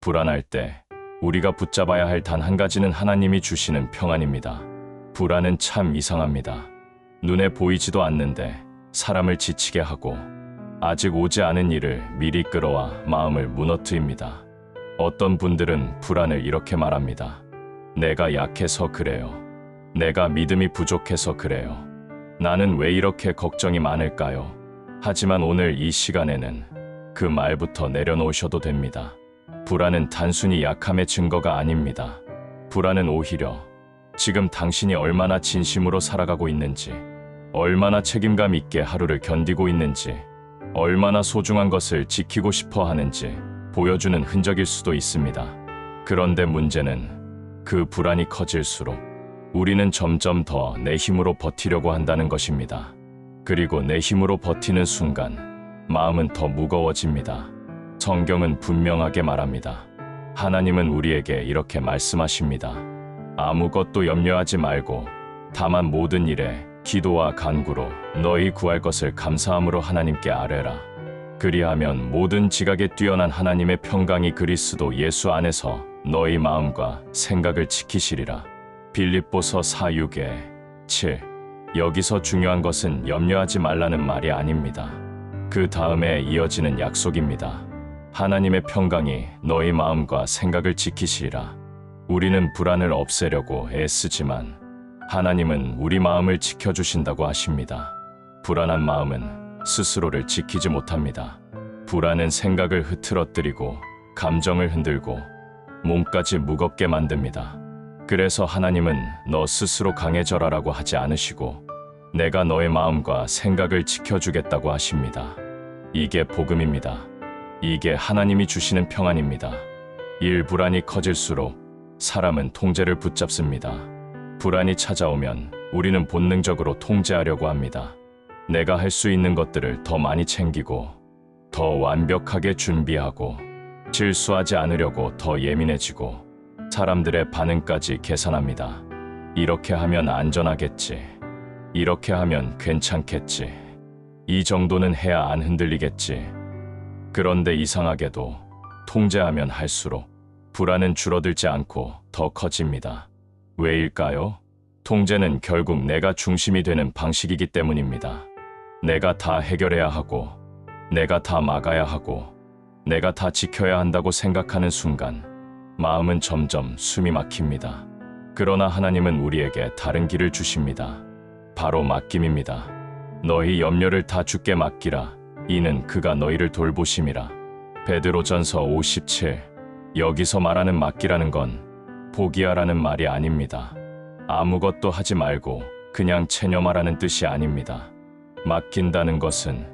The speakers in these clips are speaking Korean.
불안할 때 우리가 붙잡아야 할 단 한 가지는 하나님이 주시는 평안입니다. 불안은 참 이상합니다. 눈에 보이지도 않는데 사람을 지치게 하고 아직 오지 않은 일을 미리 끌어와 마음을 무너뜨립니다. 어떤 분들은 불안을 이렇게 말합니다. 내가 약해서 그래요. 내가 믿음이 부족해서 그래요. 나는 왜 이렇게 걱정이 많을까요? 하지만 오늘 이 시간에는 그 말부터 내려놓으셔도 됩니다. 불안은 단순히 약함의 증거가 아닙니다. 불안은 오히려 지금 당신이 얼마나 진심으로 살아가고 있는지, 얼마나 책임감 있게 하루를 견디고 있는지, 얼마나 소중한 것을 지키고 싶어 하는지 보여주는 흔적일 수도 있습니다. 그런데 문제는 그 불안이 커질수록 우리는 점점 더 내 힘으로 버티려고 한다는 것입니다. 그리고 내 힘으로 버티는 순간 마음은 더 무거워집니다. 성경은 분명하게 말합니다. 하나님은 우리에게 이렇게 말씀하십니다. 아무것도 염려하지 말고 다만 모든 일에 기도와 간구로 너희 구할 것을 감사함으로 하나님께 아뢰라. 그리하면 모든 지각에 뛰어난 하나님의 평강이 그리스도 예수 안에서 너희 마음과 생각을 지키시리라. 빌립보서 4:6에 7. 여기서 중요한 것은 염려하지 말라는 말이 아닙니다. 그 다음에 이어지는 약속입니다. 하나님의 평강이 너희 마음과 생각을 지키시리라. 우리는 불안을 없애려고 애쓰지만 하나님은 우리 마음을 지켜주신다고 하십니다. 불안한 마음은 스스로를 지키지 못합니다. 불안은 생각을 흐트러뜨리고 감정을 흔들고 몸까지 무겁게 만듭니다. 그래서 하나님은 너 스스로 강해져라라고 하지 않으시고 내가 너의 마음과 생각을 지켜주겠다고 하십니다. 이게 복음입니다. 이게 하나님이 주시는 평안입니다. 불안이 커질수록 사람은 통제를 붙잡습니다. 불안이 찾아오면 우리는 본능적으로 통제하려고 합니다. 내가 할 수 있는 것들을 더 많이 챙기고 더 완벽하게 준비하고 실수하지 않으려고 더 예민해지고 사람들의 반응까지 계산합니다. 이렇게 하면 안전하겠지. 이렇게 하면 괜찮겠지. 이 정도는 해야 안 흔들리겠지. 그런데 이상하게도 통제하면 할수록 불안은 줄어들지 않고 더 커집니다. 왜일까요? 통제는 결국 내가 중심이 되는 방식이기 때문입니다. 내가 다 해결해야 하고, 내가 다 막아야 하고, 내가 다 지켜야 한다고 생각하는 순간 마음은 점점 숨이 막힙니다. 그러나 하나님은 우리에게 다른 길을 주십니다. 바로 맡김입니다. 너희 염려를 다 주께 맡기라. 이는 그가 너희를 돌보심이라. 베드로전서 5:17. 여기서 말하는 맡기라는 건 포기하라는 말이 아닙니다. 아무것도 하지 말고 그냥 체념하라는 뜻이 아닙니다. 맡긴다는 것은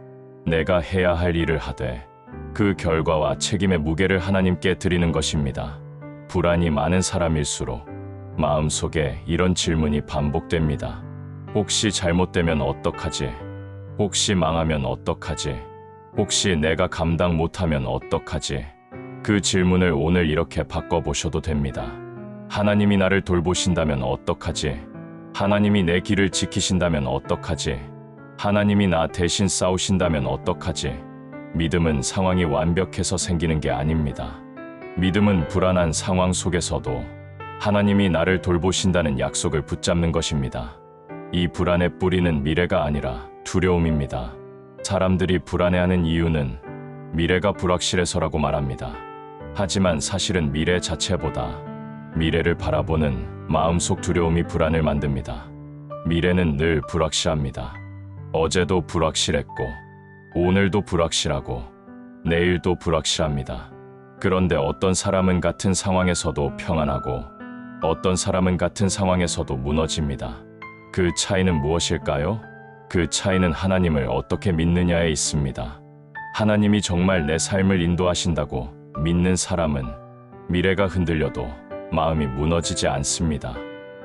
내가 해야 할 일을 하되 그 결과와 책임의 무게를 하나님께 드리는 것입니다. 불안이 많은 사람일수록 마음속에 이런 질문이 반복됩니다. 혹시 잘못되면 어떡하지? 혹시 망하면 어떡하지? 혹시 내가 감당 못하면 어떡하지? 그 질문을 오늘 이렇게 바꿔보셔도 됩니다. 하나님이 나를 돌보신다면 어떡하지? 하나님이 내 길을 지키신다면 어떡하지? 하나님이 나 대신 싸우신다면 어떡하지? 믿음은 상황이 완벽해서 생기는 게 아닙니다. 믿음은 불안한 상황 속에서도 하나님이 나를 돌보신다는 약속을 붙잡는 것입니다. 이 불안의 뿌리는 미래가 아니라 두려움입니다. 사람들이 불안해하는 이유는 미래가 불확실해서라고 말합니다. 하지만 사실은 미래 자체보다 미래를 바라보는 마음속 두려움이 불안을 만듭니다. 미래는 늘 불확실합니다. 어제도 불확실했고 오늘도 불확실하고 내일도 불확실합니다. 그런데 어떤 사람은 같은 상황에서도 평안하고 어떤 사람은 같은 상황에서도 무너집니다. 그 차이는 무엇일까요? 그 차이는 하나님을 어떻게 믿느냐에 있습니다. 하나님이 정말 내 삶을 인도하신다고 믿는 사람은 미래가 흔들려도 마음이 무너지지 않습니다.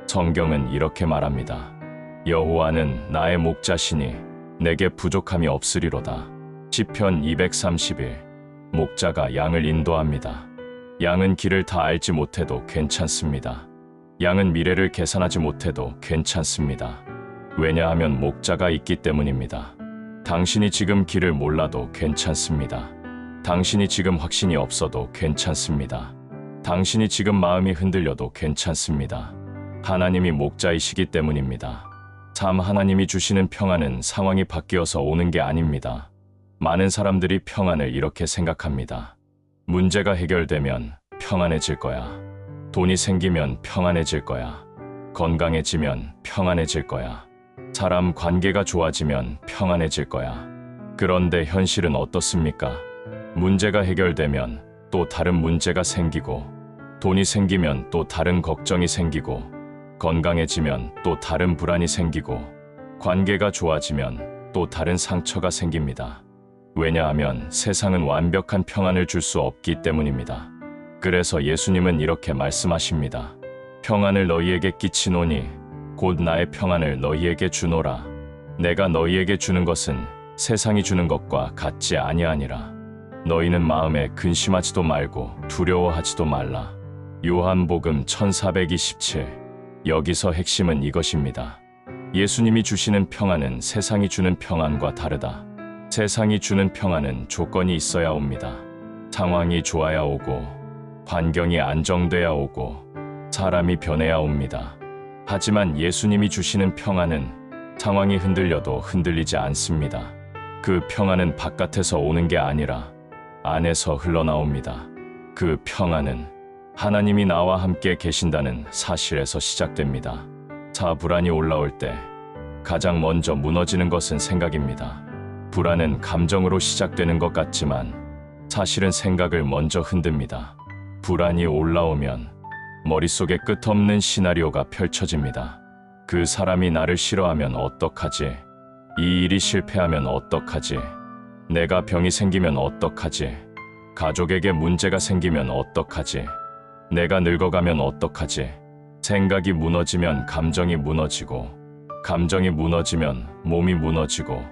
성경은 이렇게 말합니다. 여호와는 나의 목자시니 내게 부족함이 없으리로다. 시편 231. 목자가 양을 인도합니다. 양은 길을 다 알지 못해도 괜찮습니다. 양은 미래를 계산하지 못해도 괜찮습니다. 왜냐하면 목자가 있기 때문입니다. 당신이 지금 길을 몰라도 괜찮습니다. 당신이 지금 확신이 없어도 괜찮습니다. 당신이 지금 마음이 흔들려도 괜찮습니다. 하나님이 목자이시기 때문입니다. 참 하나님이 주시는 평안은 상황이 바뀌어서 오는 게 아닙니다. 많은 사람들이 평안을 이렇게 생각합니다. 문제가 해결되면 평안해질 거야. 돈이 생기면 평안해질 거야. 건강해지면 평안해질 거야. 사람 관계가 좋아지면 평안해질 거야. 그런데 현실은 어떻습니까? 문제가 해결되면 또 다른 문제가 생기고, 돈이 생기면 또 다른 걱정이 생기고, 건강해지면 또 다른 불안이 생기고, 관계가 좋아지면 또 다른 상처가 생깁니다. 왜냐하면 세상은 완벽한 평안을 줄 수 없기 때문입니다. 그래서 예수님은 이렇게 말씀하십니다. 평안을 너희에게 끼치노니 곧 나의 평안을 너희에게 주노라. 내가 너희에게 주는 것은 세상이 주는 것과 같지 아니하니라. 너희는 마음에 근심하지도 말고 두려워하지도 말라. 요한복음 1427. 여기서 핵심은 이것입니다. 예수님이 주시는 평안은 세상이 주는 평안과 다르다. 세상이 주는 평안은 조건이 있어야 옵니다. 상황이 좋아야 오고, 환경이 안정돼야 오고, 사람이 변해야 옵니다. 하지만 예수님이 주시는 평안은 상황이 흔들려도 흔들리지 않습니다. 그 평안은 바깥에서 오는 게 아니라 안에서 흘러나옵니다. 그 평안은 하나님이 나와 함께 계신다는 사실에서 시작됩니다. 불안이 올라올 때 가장 먼저 무너지는 것은 생각입니다. 불안은 감정으로 시작되는 것 같지만 사실은 생각을 먼저 흔듭니다. 불안이 올라오면 머릿속에 끝없는 시나리오가 펼쳐집니다. 그 사람이 나를 싫어하면 어떡하지? 이 일이 실패하면 어떡하지? 내가 병이 생기면 어떡하지? 가족에게 문제가 생기면 어떡하지? 내가 늙어가면 어떡하지? 생각이 무너지면 감정이 무너지고, 감정이 무너지면 몸이 무너지고,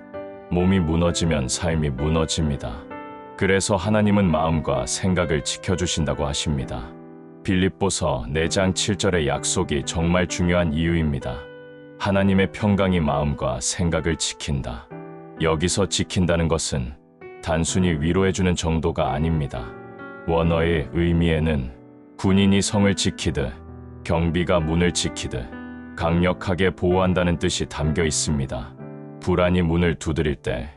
몸이 무너지면 삶이 무너집니다. 그래서 하나님은 마음과 생각을 지켜주신다고 하십니다. 빌립보서 4장 7절의 약속이 정말 중요한 이유입니다. 하나님의 평강이 마음과 생각을 지킨다. 여기서 지킨다는 것은 단순히 위로해주는 정도가 아닙니다. 원어의 의미에는 군인이 성을 지키듯, 경비가 문을 지키듯 강력하게 보호한다는 뜻이 담겨 있습니다. 불안이 문을 두드릴 때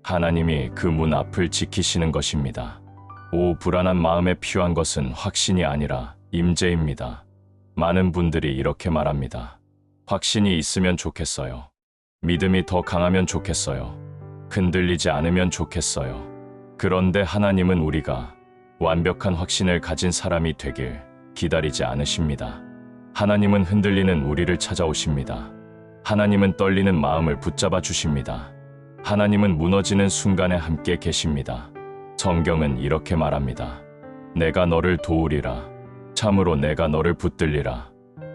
하나님이 그 문 앞을 지키시는 것입니다. 불안한 마음에 필요한 것은 확신이 아니라 임재입니다. 많은 분들이 이렇게 말합니다. 확신이 있으면 좋겠어요. 믿음이 더 강하면 좋겠어요. 흔들리지 않으면 좋겠어요. 그런데 하나님은 우리가 완벽한 확신을 가진 사람이 되길 기다리지 않으십니다. 하나님은 흔들리는 우리를 찾아오십니다. 하나님은 떨리는 마음을 붙잡아 주십니다. 하나님은 무너지는 순간에 함께 계십니다. 성경은 이렇게 말합니다. 내가 너를 도우리라. 참으로 내가 너를 붙들리라.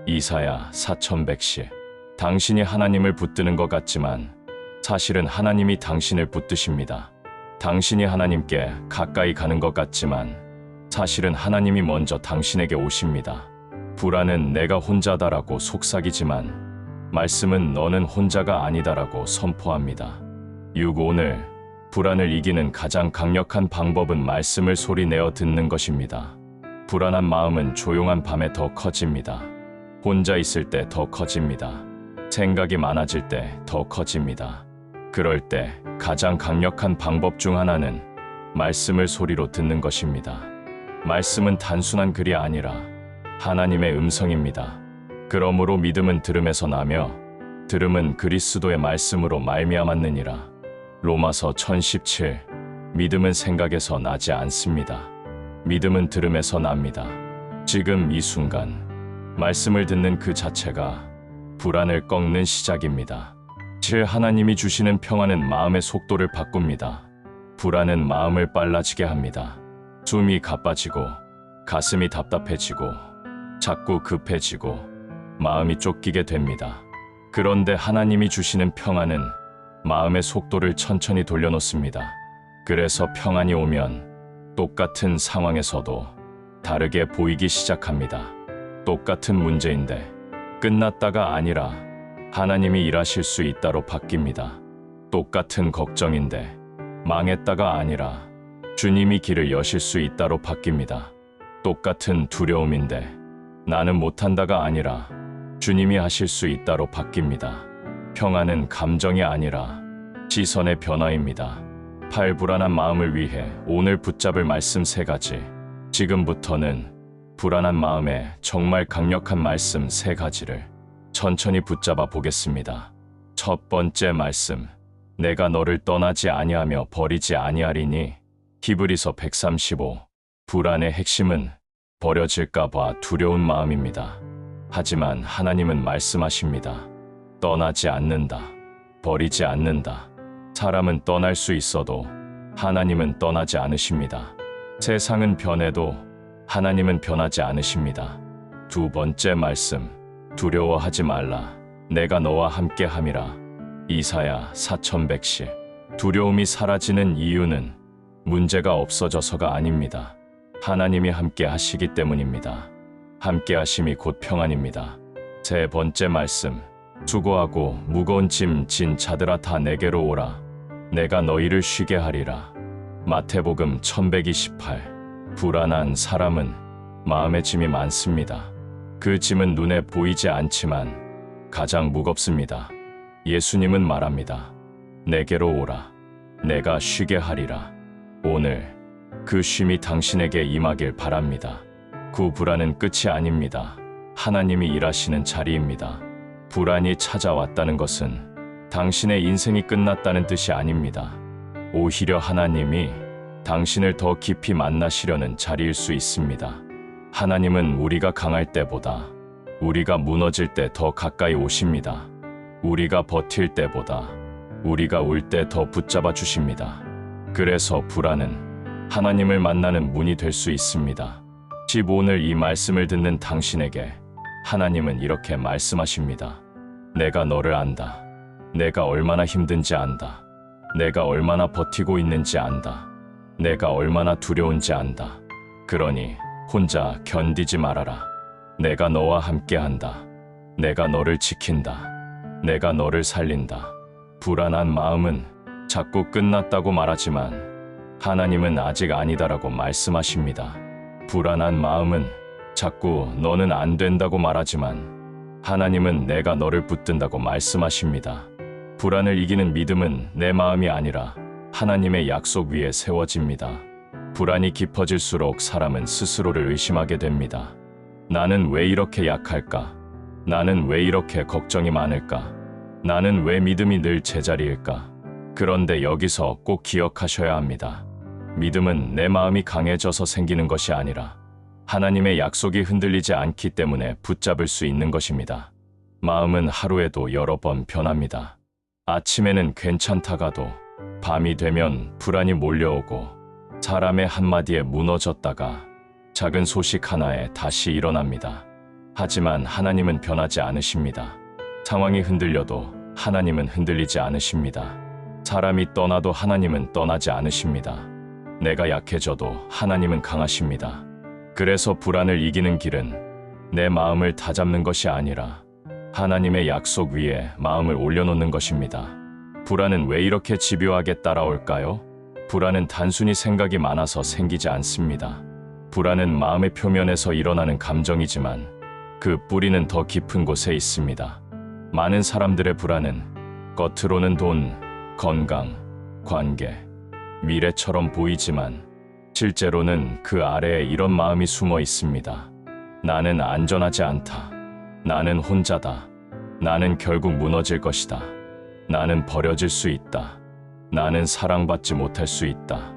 이사야 4100시. 당신이 하나님을 붙드는 것 같지만 사실은 하나님이 당신을 붙드십니다. 당신이 하나님께 가까이 가는 것 같지만 사실은 하나님이 먼저 당신에게 오십니다. 불안은 내가 혼자다라고 속삭이지만 말씀은 너는 혼자가 아니다라고 선포합니다. 오늘 불안을 이기는 가장 강력한 방법은 말씀을 소리내어 듣는 것입니다. 불안한 마음은 조용한 밤에 더 커집니다. 혼자 있을 때 더 커집니다. 생각이 많아질 때 더 커집니다. 그럴 때 가장 강력한 방법 중 하나는 말씀을 소리로 듣는 것입니다. 말씀은 단순한 글이 아니라 하나님의 음성입니다. 그러므로 믿음은 들음에서 나며 들음은 그리스도의 말씀으로 말미암았느니라. 로마서 10:17. 믿음은 생각에서 나지 않습니다. 믿음은 들음에서 납니다. 지금 이 순간 말씀을 듣는 그 자체가 불안을 꺾는 시작입니다. 하나님이 주시는 평안은 마음의 속도를 바꿉니다. 불안은 마음을 빨라지게 합니다. 숨이 가빠지고 가슴이 답답해지고 자꾸 급해지고 마음이 쫓기게 됩니다. 그런데 하나님이 주시는 평안은 마음의 속도를 천천히 돌려놓습니다. 그래서 평안이 오면 똑같은 상황에서도 다르게 보이기 시작합니다. 똑같은 문제인데 끝났다가 아니라 하나님이 일하실 수 있다로 바뀝니다. 똑같은 걱정인데 망했다가 아니라 주님이 길을 여실 수 있다로 바뀝니다. 똑같은 두려움인데 나는 못한다가 아니라 주님이 하실 수 있다로 바뀝니다. 평안은 감정이 아니라 시선의 변화입니다. 불안한 마음을 위해 오늘 붙잡을 말씀 3가지. 지금부터는 불안한 마음에 정말 강력한 말씀 3가지를 천천히 붙잡아 보겠습니다. 첫 번째 말씀. 내가 너를 떠나지 아니하며 버리지 아니하리니. 히브리서 135. 불안의 핵심은 버려질까 봐 두려운 마음입니다. 하지만 하나님은 말씀하십니다. 떠나지 않는다. 버리지 않는다. 사람은 떠날 수 있어도 하나님은 떠나지 않으십니다. 세상은 변해도 하나님은 변하지 않으십니다. 두 번째 말씀. 두려워하지 말라. 내가 너와 함께 함이라. 이사야 4100시. 두려움이 사라지는 이유는 문제가 없어져서가 아닙니다. 하나님이 함께 하시기 때문입니다. 함께 하심이 곧 평안입니다. 세 번째 말씀. 수고하고 무거운 짐 진 자들아 다 내게로 오라. 내가 너희를 쉬게 하리라. 마태복음 1128. 불안한 사람은 마음의 짐이 많습니다. 그 짐은 눈에 보이지 않지만 가장 무겁습니다. 예수님은 말합니다. 내게로 오라. 내가 쉬게 하리라. 오늘 그 쉼이 당신에게 임하길 바랍니다. 그 불안은 끝이 아닙니다. 하나님이 일하시는 자리입니다. 불안이 찾아왔다는 것은 당신의 인생이 끝났다는 뜻이 아닙니다. 오히려 하나님이 당신을 더 깊이 만나시려는 자리일 수 있습니다. 하나님은 우리가 강할 때보다 우리가 무너질 때 더 가까이 오십니다. 우리가 버틸 때보다 우리가 울 때 더 붙잡아 주십니다. 그래서 불안은 하나님을 만나는 문이 될 수 있습니다. 오늘 이 말씀을 듣는 당신에게 하나님은 이렇게 말씀하십니다. 내가 너를 안다. 내가 얼마나 힘든지 안다. 내가 얼마나 버티고 있는지 안다. 내가 얼마나 두려운지 안다. 그러니 혼자 견디지 말아라. 내가 너와 함께한다. 내가 너를 지킨다. 내가 너를 살린다. 불안한 마음은 자꾸 끝났다고 말하지만 하나님은 아직 아니다라고 말씀하십니다. 불안한 마음은 자꾸 너는 안 된다고 말하지만 하나님은 내가 너를 붙든다고 말씀하십니다. 불안을 이기는 믿음은 내 마음이 아니라 하나님의 약속 위에 세워집니다. 불안이 깊어질수록 사람은 스스로를 의심하게 됩니다. 나는 왜 이렇게 약할까? 나는 왜 이렇게 걱정이 많을까? 나는 왜 믿음이 늘 제자리일까? 그런데 여기서 꼭 기억하셔야 합니다. 믿음은 내 마음이 강해져서 생기는 것이 아니라 하나님의 약속이 흔들리지 않기 때문에 붙잡을 수 있는 것입니다. 마음은 하루에도 여러 번 변합니다. 아침에는 괜찮다가도 밤이 되면 불안이 몰려오고 사람의 한마디에 무너졌다가 작은 소식 하나에 다시 일어납니다. 하지만 하나님은 변하지 않으십니다. 상황이 흔들려도 하나님은 흔들리지 않으십니다. 사람이 떠나도 하나님은 떠나지 않으십니다. 내가 약해져도 하나님은 강하십니다. 그래서 불안을 이기는 길은 내 마음을 다잡는 것이 아니라 하나님의 약속 위에 마음을 올려놓는 것입니다. 불안은 왜 이렇게 집요하게 따라올까요? 불안은 단순히 생각이 많아서 생기지 않습니다. 불안은 마음의 표면에서 일어나는 감정이지만 그 뿌리는 더 깊은 곳에 있습니다. 많은 사람들의 불안은 겉으로는 돈, 건강, 관계, 미래처럼 보이지만 실제로는 그 아래에 이런 마음이 숨어 있습니다. 나는 안전하지 않다. 나는 혼자다. 나는 결국 무너질 것이다. 나는 버려질 수 있다. 나는 사랑받지 못할 수 있다.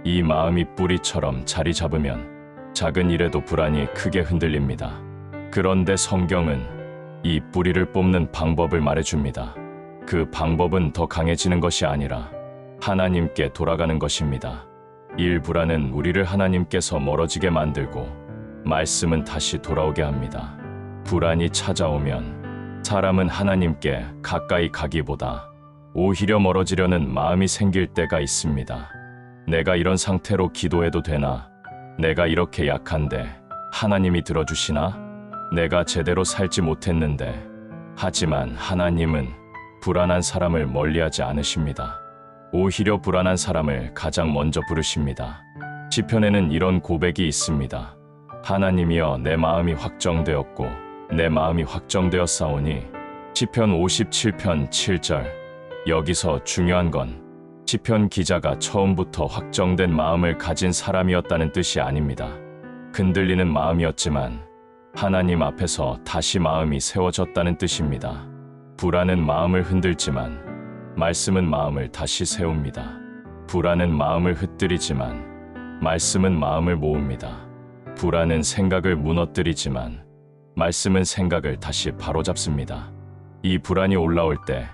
이 마음이 뿌리처럼 자리 잡으면 작은 일에도 불안이 크게 흔들립니다. 그런데 성경은 이 뿌리를 뽑는 방법을 말해줍니다. 그 방법은 더 강해지는 것이 아니라 하나님께 돌아가는 것입니다. 불안은 우리를 하나님께서 멀어지게 만들고 말씀은 다시 돌아오게 합니다. 불안이 찾아오면 사람은 하나님께 가까이 가기보다 오히려 멀어지려는 마음이 생길 때가 있습니다. 내가 이런 상태로 기도해도 되나? 내가 이렇게 약한데 하나님이 들어주시나? 내가 제대로 살지 못했는데. 하지만 하나님은 불안한 사람을 멀리하지 않으십니다. 오히려 불안한 사람을 가장 먼저 부르십니다. 시편에는 이런 고백이 있습니다. 하나님이여 내 마음이 확정되었고 내 마음이 확정되었사오니 시편 57편 7절. 여기서 중요한 건 시편 기자가 처음부터 확정된 마음을 가진 사람이었다는 뜻이 아닙니다. 흔들리는 마음이었지만 하나님 앞에서 다시 마음이 세워졌다는 뜻입니다. 불안은 마음을 흔들지만 말씀은 마음을 다시 세웁니다. 불안은 마음을 흩뜨리지만 말씀은 마음을 모읍니다. 불안은 생각을 무너뜨리지만 말씀은 생각을 다시 바로잡습니다. 이 불안이 올라올 때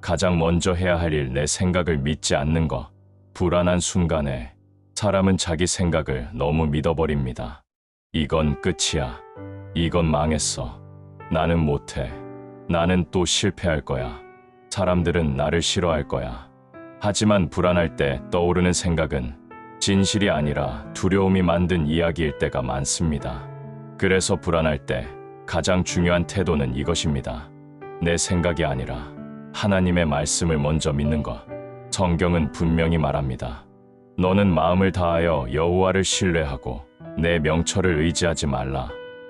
가장 먼저 해야 할 일, 내 생각을 믿지 않는 것. 불안한 순간에 사람은 자기 생각을 너무 믿어버립니다. 이건 끝이야. 이건 망했어. 나는 못해. 나는 또 실패할 거야. 사람들은 나를 싫어할 거야. 하지만 불안할 때 떠오르는 생각은 진실이 아니라 두려움이 만든 이야기일 때가 많습니다. 그래서 불안할 때 가장 중요한 태도는 이것입니다. 내 생각이 아니라 하나님의 말씀을 먼저 믿는 것. 성경은 분명히 말합니다. 너는 마음을 다하여 여호와를 신뢰하고 내 명철을 의지하지 말라.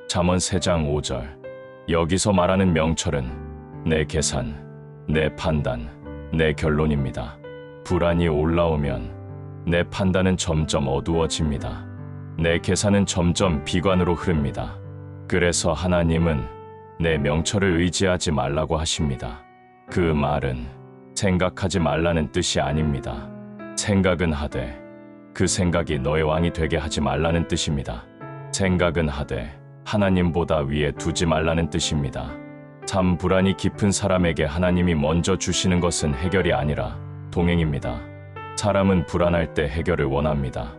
잠언 3장 5절. 여기서 말하는 명철은 내 계산, 내 판단, 내 결론입니다. 불안이 올라오면 내 판단은 점점 어두워집니다. 내 계산은 점점 비관으로 흐릅니다. 그래서 하나님은 내 명철을 의지하지 말라고 하십니다. 그 말은 생각하지 말라는 뜻이 아닙니다. 생각은 하되 그 생각이 너의 왕이 되게 하지 말라는 뜻입니다. 생각은 하되 하나님보다 위에 두지 말라는 뜻입니다. 참 불안이 깊은 사람에게 하나님이 먼저 주시는 것은 해결이 아니라 동행입니다. 사람은 불안할 때 해결을 원합니다.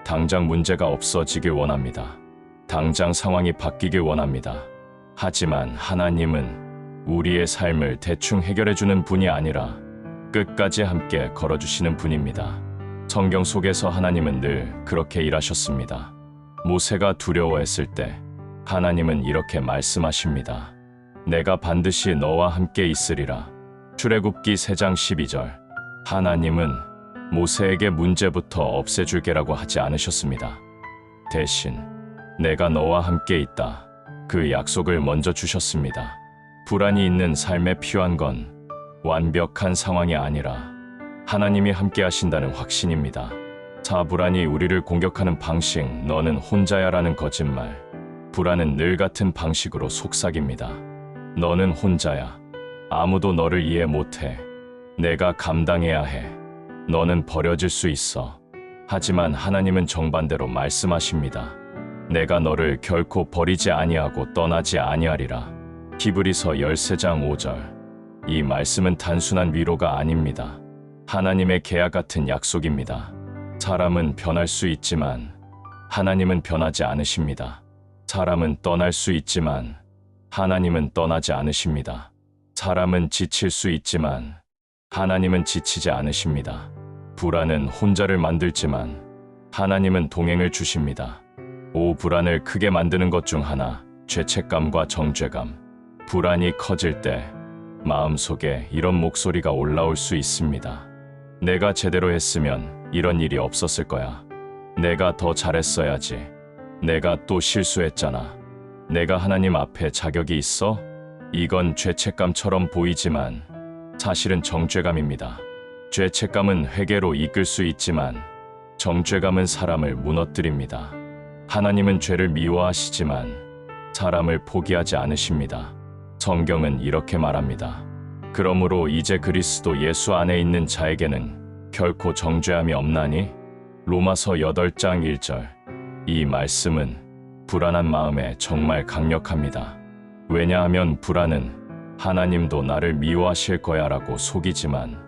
당장 문제가 없어지길 원합니다. 당장 상황이 바뀌길 원합니다. 하지만 하나님은 우리의 삶을 대충 해결해주는 분이 아니라 끝까지 함께 걸어주시는 분입니다. 성경 속에서 하나님은 늘 그렇게 일하셨습니다. 모세가 두려워했을 때 하나님은 이렇게 말씀하십니다. 내가 반드시 너와 함께 있으리라. 출애굽기 3장 12절. 하나님은 모세에게 문제부터 없애줄게라고 하지 않으셨습니다. 대신 내가 너와 함께 있다. 그 약속을 먼저 주셨습니다. 불안이 있는 삶에 필요한 건 완벽한 상황이 아니라 하나님이 함께 하신다는 확신입니다. 불안이 우리를 공격하는 방식, 너는 혼자야라는 거짓말. 불안은 늘 같은 방식으로 속삭입니다. 너는 혼자야. 아무도 너를 이해 못해. 내가 감당해야 해. 너는 버려질 수 있어. 하지만 하나님은 정반대로 말씀하십니다. 내가 너를 결코 버리지 아니하고 떠나지 아니하리라. 히브리서 13장 5절. 이 말씀은 단순한 위로가 아닙니다. 하나님의 계약 같은 약속입니다. 사람은 변할 수 있지만 하나님은 변하지 않으십니다. 사람은 떠날 수 있지만 하나님은 떠나지 않으십니다. 사람은 지칠 수 있지만 하나님은 지치지 않으십니다. 불안은 혼자를 만들지만 하나님은 동행을 주십니다. 불안을 크게 만드는 것 중 하나, 죄책감과 정죄감. 불안이 커질 때 마음속에 이런 목소리가 올라올 수 있습니다. 내가 제대로 했으면 이런 일이 없었을 거야. 내가 더 잘했어야지. 내가 또 실수했잖아. 내가 하나님 앞에 자격이 있어? 이건 죄책감처럼 보이지만 사실은 정죄감입니다. 죄책감은 회개로 이끌 수 있지만 정죄감은 사람을 무너뜨립니다. 하나님은 죄를 미워하시지만 사람을 포기하지 않으십니다. 성경은 이렇게 말합니다. 그러므로 이제 그리스도 예수 안에 있는 자에게는 결코 정죄함이 없나니? 로마서 8장 1절. 이 말씀은 불안한 마음에 정말 강력합니다. 왜냐하면 불안은 하나님도 나를 미워하실 거야 라고 속이지만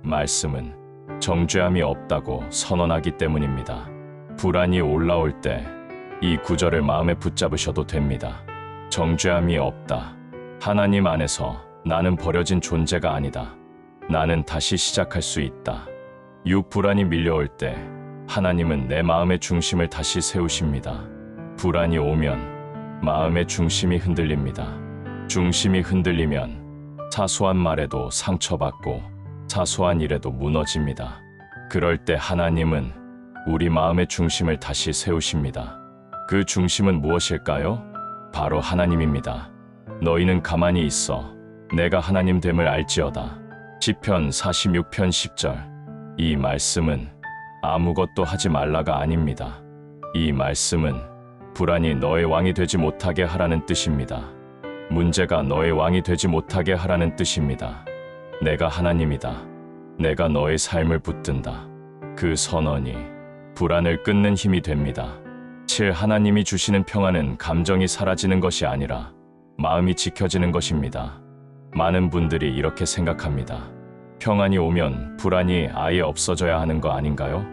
말씀은 정죄함이 없다고 선언하기 때문입니다. 불안이 올라올 때 이 구절을 마음에 붙잡으셔도 됩니다. 정죄함이 없다. 하나님 안에서 나는 버려진 존재가 아니다. 나는 다시 시작할 수 있다. 불안이 밀려올 때 하나님은 내 마음의 중심을 다시 세우십니다. 불안이 오면 마음의 중심이 흔들립니다. 중심이 흔들리면 사소한 말에도 상처받고 사소한 일에도 무너집니다. 그럴 때 하나님은 우리 마음의 중심을 다시 세우십니다. 그 중심은 무엇일까요? 바로 하나님입니다. 너희는 가만히 있어 내가 하나님 됨을 알지어다. 시편 46편 10절. 이 말씀은 아무것도 하지 말라가 아닙니다. 이 말씀은 불안이 너의 왕이 되지 못하게 하라는 뜻입니다. 문제가 너의 왕이 되지 못하게 하라는 뜻입니다. 내가 하나님이다. 내가 너의 삶을 붙든다. 그 선언이 불안을 끊는 힘이 됩니다. 7. 하나님이 주시는 평안은 감정이 사라지는 것이 아니라 마음이 지켜지는 것입니다. 많은 분들이 이렇게 생각합니다. 평안이 오면 불안이 아예 없어져야 하는 거 아닌가요?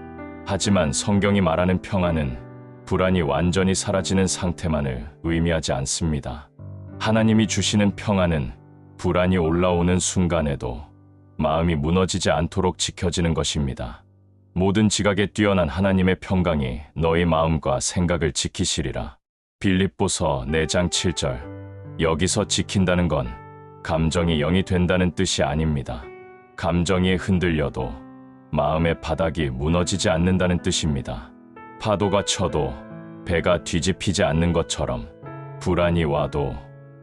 하지만 성경이 말하는 평안은 불안이 완전히 사라지는 상태만을 의미하지 않습니다. 하나님이 주시는 평안은 불안이 올라오는 순간에도 마음이 무너지지 않도록 지켜지는 것입니다. 모든 지각에 뛰어난 하나님의 평강이 너희 마음과 생각을 지키시리라. 빌립보서 4장 7절. 여기서 지킨다는 건 감정이 0이 된다는 뜻이 아닙니다. 감정이 흔들려도 마음의 바닥이 무너지지 않는다는 뜻입니다. 파도가 쳐도 배가 뒤집히지 않는 것처럼 불안이 와도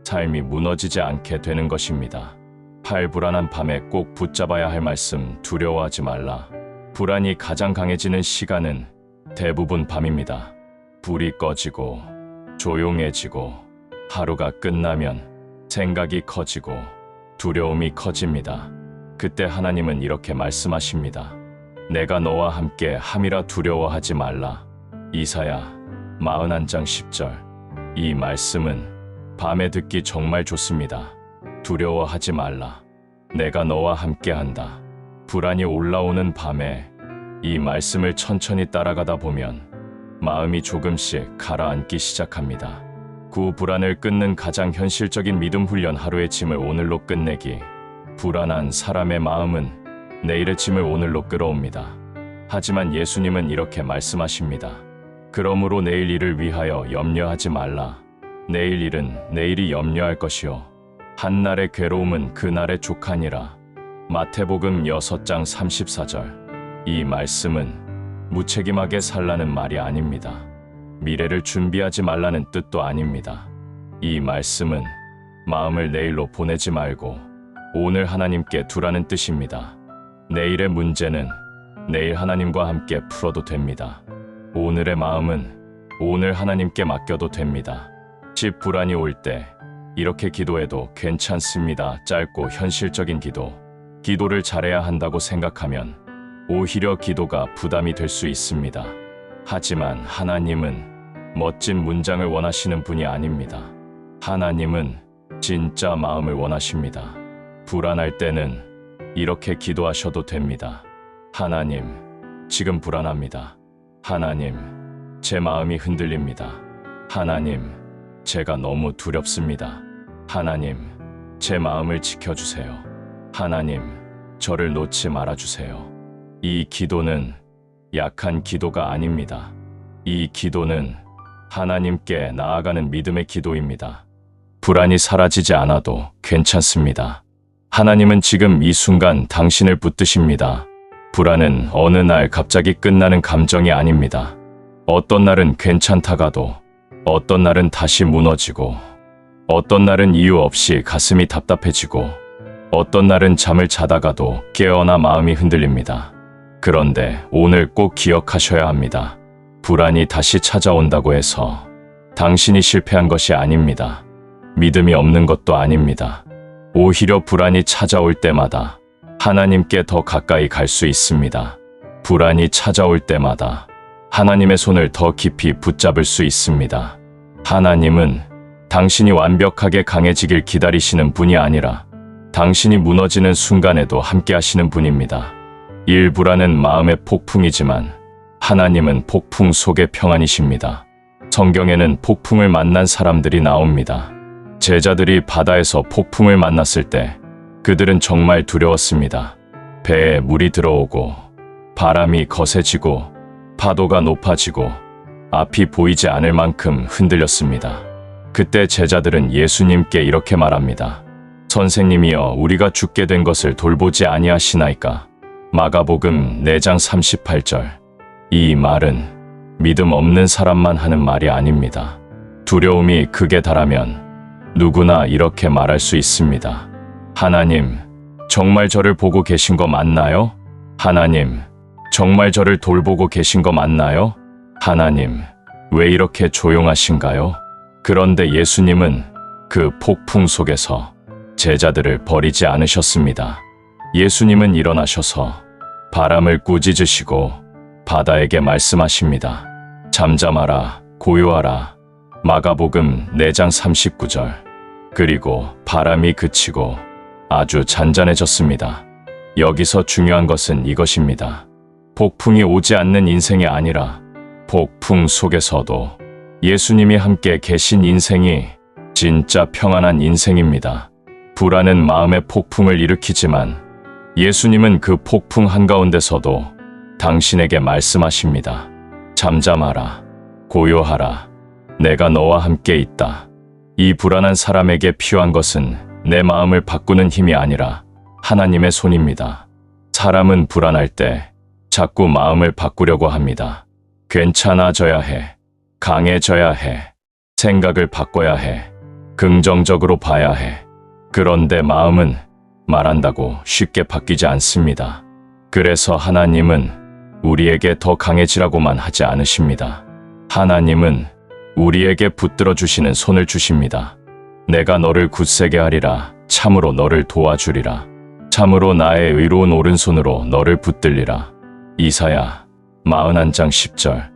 삶이 무너지지 않게 되는 것입니다. 8. 불안한 밤에 꼭 붙잡아야 할 말씀. 두려워하지 말라. 불안이 가장 강해지는 시간은 대부분 밤입니다. 불이 꺼지고 조용해지고 하루가 끝나면 생각이 커지고 두려움이 커집니다. 그때 하나님은 이렇게 말씀하십니다. 내가 너와 함께 함이라 두려워하지 말라. 이사야 41장 10절. 이 말씀은 밤에 듣기 정말 좋습니다. 두려워하지 말라. 내가 너와 함께한다. 불안이 올라오는 밤에 이 말씀을 천천히 따라가다 보면 마음이 조금씩 가라앉기 시작합니다. 9. 불안을 끊는 가장 현실적인 믿음 훈련. 하루의 짐을 오늘로 끝내기. 불안한 사람의 마음은 내일의 짐을 오늘로 끌어옵니다. 하지만 예수님은 이렇게 말씀하십니다. 그러므로 내일 일을 위하여 염려하지 말라. 내일 일은 내일이 염려할 것이요 한날의 괴로움은 그날의 족하니라. 마태복음 6장 34절. 이 말씀은 무책임하게 살라는 말이 아닙니다. 미래를 준비하지 말라는 뜻도 아닙니다. 이 말씀은 마음을 내일로 보내지 말고 오늘 하나님께 두라는 뜻입니다. 내일의 문제는 내일 하나님과 함께 풀어도 됩니다. 오늘의 마음은 오늘 하나님께 맡겨도 됩니다. 10. 불안이 올 때 이렇게 기도해도 괜찮습니다. 짧고 현실적인 기도. 기도를 잘해야 한다고 생각하면 오히려 기도가 부담이 될 수 있습니다. 하지만 하나님은 멋진 문장을 원하시는 분이 아닙니다. 하나님은 진짜 마음을 원하십니다. 불안할 때는 이렇게 기도하셔도 됩니다. 하나님, 지금 불안합니다. 하나님, 제 마음이 흔들립니다. 하나님, 제가 너무 두렵습니다. 하나님, 제 마음을 지켜주세요. 하나님, 저를 놓지 말아주세요. 이 기도는 약한 기도가 아닙니다. 이 기도는 하나님께 나아가는 믿음의 기도입니다. 불안이 사라지지 않아도 괜찮습니다. 하나님은 지금 이 순간 당신을 붙드십니다. 불안은 어느 날 갑자기 끝나는 감정이 아닙니다. 어떤 날은 괜찮다가도 어떤 날은 다시 무너지고 어떤 날은 이유 없이 가슴이 답답해지고 어떤 날은 잠을 자다가도 깨어나 마음이 흔들립니다. 그런데 오늘 꼭 기억하셔야 합니다. 불안이 다시 찾아온다고 해서 당신이 실패한 것이 아닙니다. 믿음이 없는 것도 아닙니다. 오히려 불안이 찾아올 때마다 하나님께 더 가까이 갈 수 있습니다. 불안이 찾아올 때마다 하나님의 손을 더 깊이 붙잡을 수 있습니다. 하나님은 당신이 완벽하게 강해지길 기다리시는 분이 아니라 당신이 무너지는 순간에도 함께 하시는 분입니다. 불안은 마음의 폭풍이지만 하나님은 폭풍 속의 평안이십니다. 성경에는 폭풍을 만난 사람들이 나옵니다. 제자들이 바다에서 폭풍을 만났을 때 그들은 정말 두려웠습니다. 배에 물이 들어오고 바람이 거세지고 파도가 높아지고 앞이 보이지 않을 만큼 흔들렸습니다. 그때 제자들은 예수님께 이렇게 말합니다. 선생님이여, 우리가 죽게 된 것을 돌보지 아니하시나이까? 마가복음 4장 38절. 이 말은 믿음 없는 사람만 하는 말이 아닙니다. 두려움이 극에 달하면 누구나 이렇게 말할 수 있습니다. 하나님, 정말 저를 보고 계신 거 맞나요? 하나님, 정말 저를 돌보고 계신 거 맞나요? 하나님, 왜 이렇게 조용하신가요? 그런데 예수님은 그 폭풍 속에서 제자들을 버리지 않으셨습니다. 예수님은 일어나셔서 바람을 꾸짖으시고 바다에게 말씀하십니다. 잠잠하라, 고요하라. 마가복음 4장 39절. 그리고 바람이 그치고 아주 잔잔해졌습니다. 여기서 중요한 것은 이것입니다. 폭풍이 오지 않는 인생이 아니라 폭풍 속에서도 예수님이 함께 계신 인생이 진짜 평안한 인생입니다. 불안은 마음의 폭풍을 일으키지만 예수님은 그 폭풍 한가운데서도 당신에게 말씀하십니다. 잠잠하라, 고요하라. 내가 너와 함께 있다. 이 불안한 사람에게 필요한 것은 내 마음을 바꾸는 힘이 아니라 하나님의 손입니다. 사람은 불안할 때 자꾸 마음을 바꾸려고 합니다. 괜찮아져야 해. 강해져야 해. 생각을 바꿔야 해. 긍정적으로 봐야 해. 그런데 마음은 말한다고 쉽게 바뀌지 않습니다. 그래서 하나님은 우리에게 더 강해지라고만 하지 않으십니다. 하나님은 우리에게 붙들어 주시는 손을 주십니다. 내가 너를 굳세게 하리라. 참으로 너를 도와주리라. 참으로 나의 의로운 오른손으로 너를 붙들리라. 이사야 41장 10절.